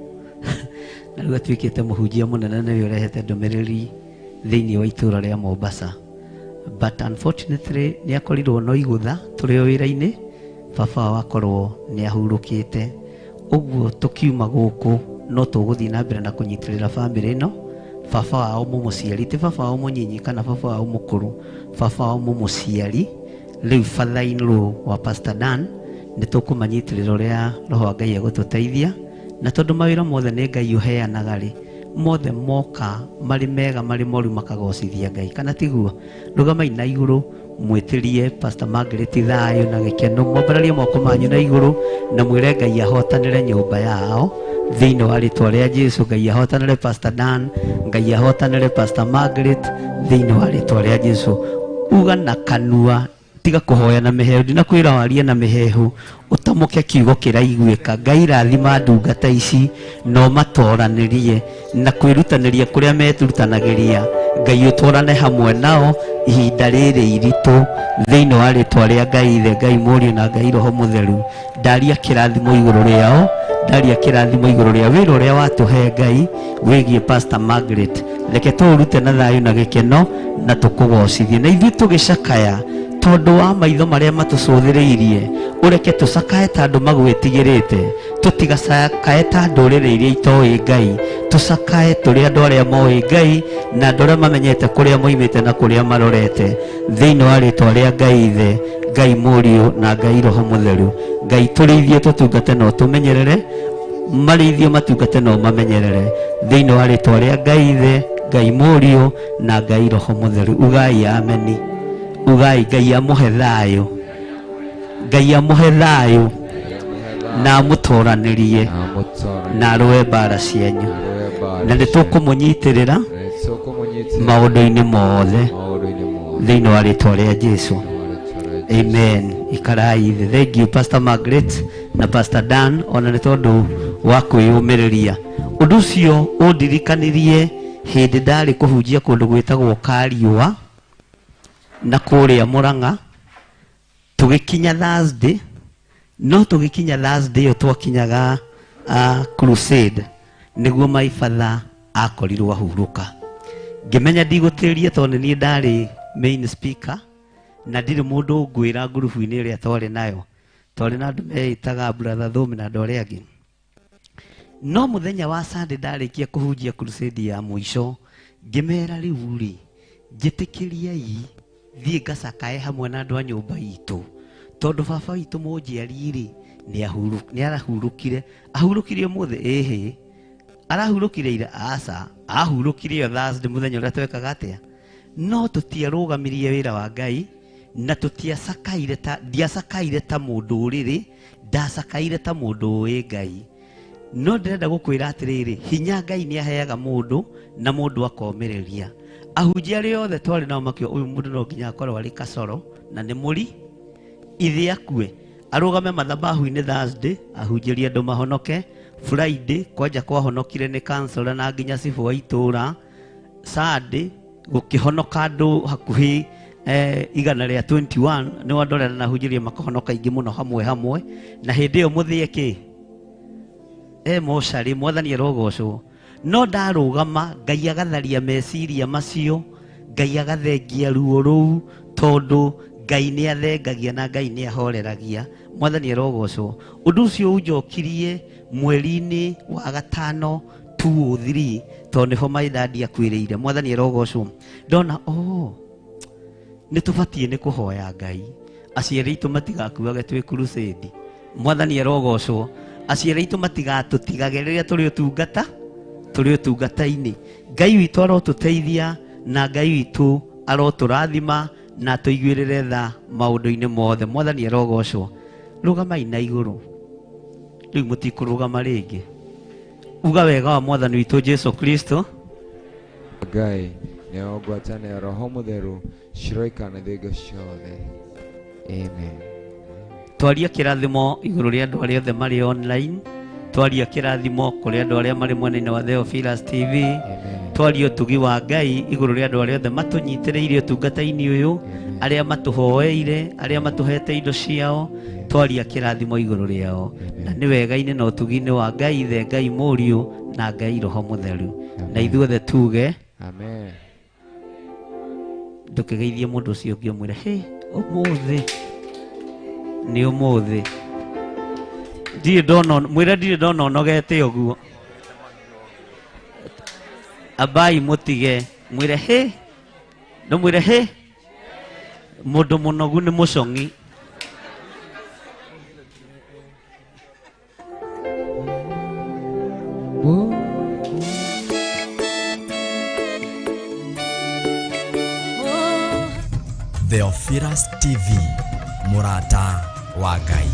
na rĩu atuĩkĩte mũhunjia mũnene, nĩwe ũrehete ndũmĩrĩri thĩinĩ wa itũũra rĩa Mombasa. But unfortunately nĩ akorirwo no igũtha tũrĩ o wĩra-inĩ, baba wakorwo nĩ ahurũkĩte. Ũguo tũkiuma gũkũ no tũgũthiĩ na mbere na kũnyitĩrĩra bamĩrĩ ĩno. Baba wao mũmũciari, ti baba wao mũnyinyi kana baba wao mũkũrũ, baba wao mũmũciari, rĩu father-in-law wa Pastor Dan, nĩ tũkũmanyitĩrĩra ũrĩa Roho wa Ngai egũtũteithia. Na tondũ mawĩra mothe nĩ Ngai ũheanaga rĩ, mothe moka marĩ mega marĩ moru makagocithia Ngai, kana tiguo? Rũgamai na igũrũ mwĩtĩrie Pastor Margaret thayũ na gĩkeno, mwambararie moko manyu na igũrũ na mwĩre Ngai ahotanĩre nyũmba yao thĩinĩ wa rĩtwa rĩa Jesũ. Ngai ahotanĩre Pastor Dan, Ngai ahotanĩre Pastor Margaret thĩinĩ wa rĩtwa rĩa Jesũ. Uga na kanua, tiga kũhoya na mĩhehu, ndina kwĩra warie na mĩhehu, ũtamũke kiugo kĩraiguĩka. Ngai rathima ndungata ici no matoranĩrie na kwĩrutanĩria kũrĩa meturutanagĩria. Ngai ũtwarane hamwe nao ihinda rĩrĩ iritũ thĩinĩ wa rĩtwa rĩa Ngai Ithe, Ngai Mũriũ na Ngai Roho Mũtheru. Ndaria kĩrathimo igũrũ rĩao, ndaria kĩrathimo igũrũ rĩa wĩra ũrĩa watũhe Ngai wĩgiĩ Pastor Margaret. Reke tũũrute na thayũ na gĩkeno na tũkũgocithie, na ithuĩ tũgĩcakaya tondũ wa maitho marĩa matũcũthĩrĩirie. Ũreke tũcakae ta andũ magwĩtigĩrĩte, tũtigacakae ta ndũrĩrĩ iria itoĩ Ngai, tũcakae tũrĩ andũ arĩa moĩ Ngai na andũ arĩa mamenyete kũrĩa moimĩte na kũrĩa marorete, thĩinĩ wa rĩtwa rĩa Ngai Ithe, Ngai Mũriũ na Ngai Roho Mũtheru. Ngai tũrĩithie tũtungate no tũmenyerere, marĩithie matungate no mamenyerere, thĩinĩ wa rĩtwa rĩa Ngai Ithe, Ngai Mũriũ na Ngai Roho Mũtheru. Ugai ameni. Ugai Ngai amũhe thayũ, Ngai amũhe thayũ na amũtoranĩrie na arũe mbara cianyu, na nĩ tũkũmũnyitĩrĩra maũndũ-inĩ mothe thĩinĩ wa rĩtwa rĩa Jesũ. Amen. Ikarai thĩ. Thank you Pastor Margaret na Pastor Dan, ona nĩ tondũ wa kwĩyũmĩrĩria. Ũndũ ũcio ũndirikanirie hĩndĩ ndarĩ kũhunjia kũndũ gwĩtagwo Kariũa na kũrĩa Mũrang'a, tũgĩkinya Thursday, no tũgĩkinya Thursday ĩyo twakinyaga crusade, nĩguo my father akorirwo ahurũka. Ngĩmenya ndigũtĩrie tondũ niĩ ndarĩ main speaker na ndirĩ mũndũ ngwĩra ngurubu-inĩ ĩrĩa twarĩ nayo, twarĩ na andũ meĩtaga brother Thũmi na andũ arĩa angĩ. No mũthenya wa Sunday ndarĩkia kũhunjia crusade ya mũico, ngĩmera rĩu rĩ, njĩtĩkĩriai thiĩ ngacakae hamwe na andũ a nyũmba itũ, tondũ baba witũ mũnjiari rĩ nĩ arahurũkire. Ahurũkire ũmũthĩ? Ĩhĩ. Arahurũkire ira? Aca. Ahurũkire ĩyo Thursday mũthenya ũrĩa twekaga atĩa. No tũtiarũgamirie wĩra wa Ngai na ndiacakaire ta mũndũ ũrĩrĩ, ndacakaire ta mũndũ ũĩ Ngai. No ndĩrenda gũkwĩra atĩrĩrĩ, hinya Ngai nĩ aheaga mũndũ na mũndũ akomĩrĩria. Ahunjia arĩa othe twarĩ nao makĩo ũyũ mũndũ no nginya akorwo arĩ kacoro na nĩ mũri ithe akue, arũgame mathabahu-inĩ Thursday ahunjĩrie andũ mahonoke. Friday kwanja kwahonokire nĩ kansela na nginya cibũ wa itũũra. Sunday gũkĩhonoka andũ hakuhĩ 121 nĩo andũ arĩa nahunjĩrie makahonoka ingĩ mũno hamwe, na hĩndĩ ĩyo mũthĩe kĩ mocarĩ. Mwathani arogocwo. No ndarũgama Ngai agatharia meciria macio, Ngai agathengia ruo rũu, tondũ Ngai nĩ athengagia na Ngai nĩ ahoreragia. Mwathani arogocwo. Ũndũ ũcio ũnjokirie mweri-inĩ wa gatano 203 tondũ nĩho my dad akwĩrĩire. Mwathani arogocwo. Ndona nĩ tũbatiĩ nĩ kũhoya Ngai aciari aitũ matigakuage twĩ crusade. Mwathani arogocwo. Aciari aitũ matigatũtigage rĩrĩa tũrĩ ũtungata-inĩ. Ngai witũ arotũteithia na Ngai witũ arotũrathima na tũiguĩrĩre tha maũndũ-inĩ mothe. Mwathani arogocwo. Rũgamai na igũrũ. riu mutikurugama ringi uga wega wa mwathani witu Jesu Kristo Ngai nĩo ngwatane ya roho mutheru ciroikana thĩingo ciothe amen. Twaria kĩrathimo igũrũ rĩa andũ arĩa othe marĩ online, twaria kĩrathimo kũrĩ andũ arĩa marĩ mwena-inĩ wa Theophilus TV, twaria ũtugi wa Ngai igũrũ rĩa andũ arĩa othe matũnyitĩrĩire ũtungata-inĩ ũyũ, arĩa matũhoeire, arĩa matũhete indo ciao, twaria kĩrathimo igũrũ rĩao, na nĩ wega-inĩ na ũtugi-inĩ wa Ngai Ithe, Ngai Mũriũ na Ngai Roho Mũtheru, na ithuothe tuge amen. Ndũkĩgeithie mũndũ ũcio ũngĩ ũmwĩre he ũmũthĩ nĩ ũmũthĩ ndirĩ ndona mwĩre ndirĩ ndona ũnogete ũguo abai mũtige mwĩre he ndũmwĩre he mũndũ mũnogu nĩ mũcong'i Theophilus TV, Murata wa Ngai.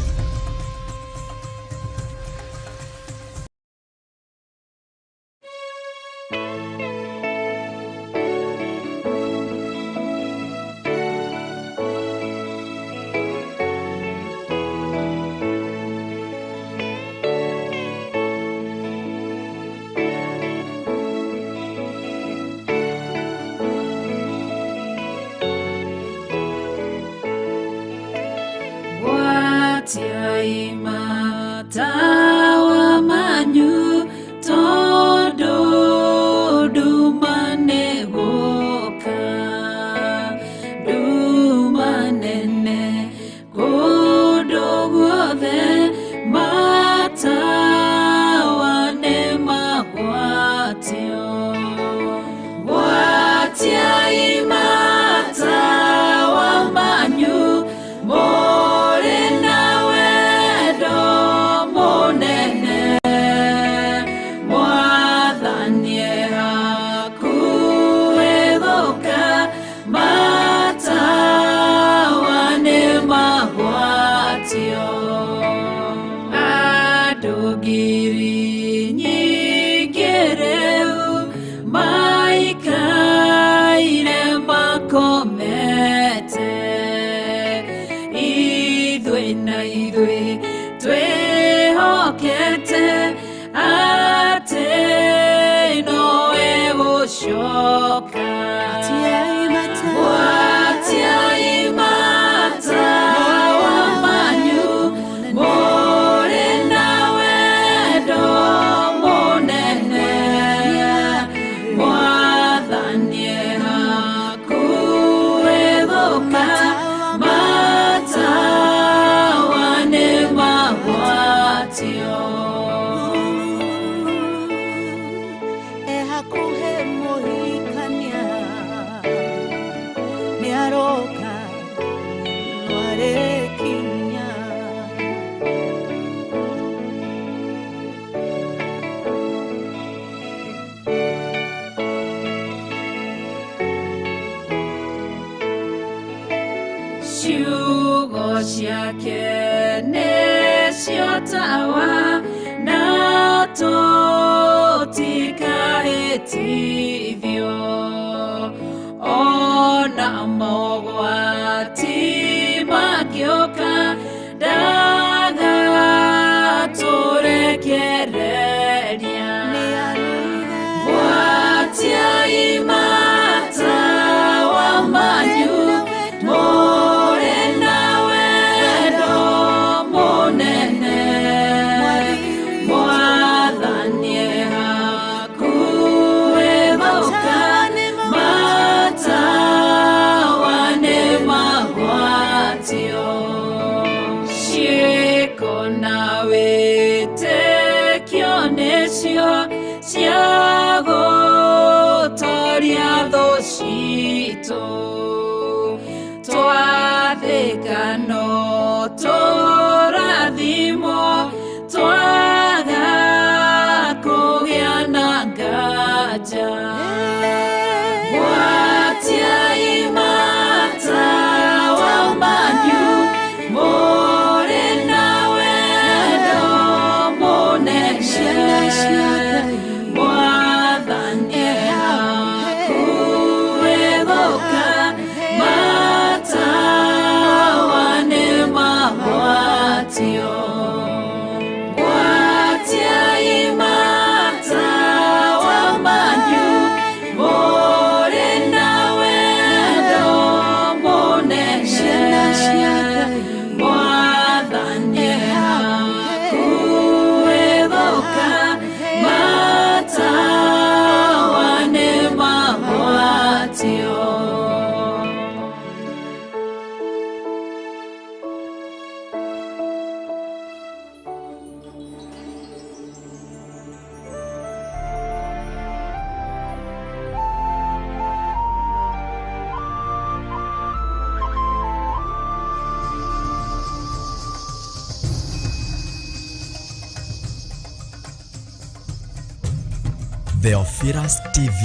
Theophilus TV,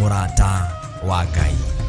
Murata wa Ngai.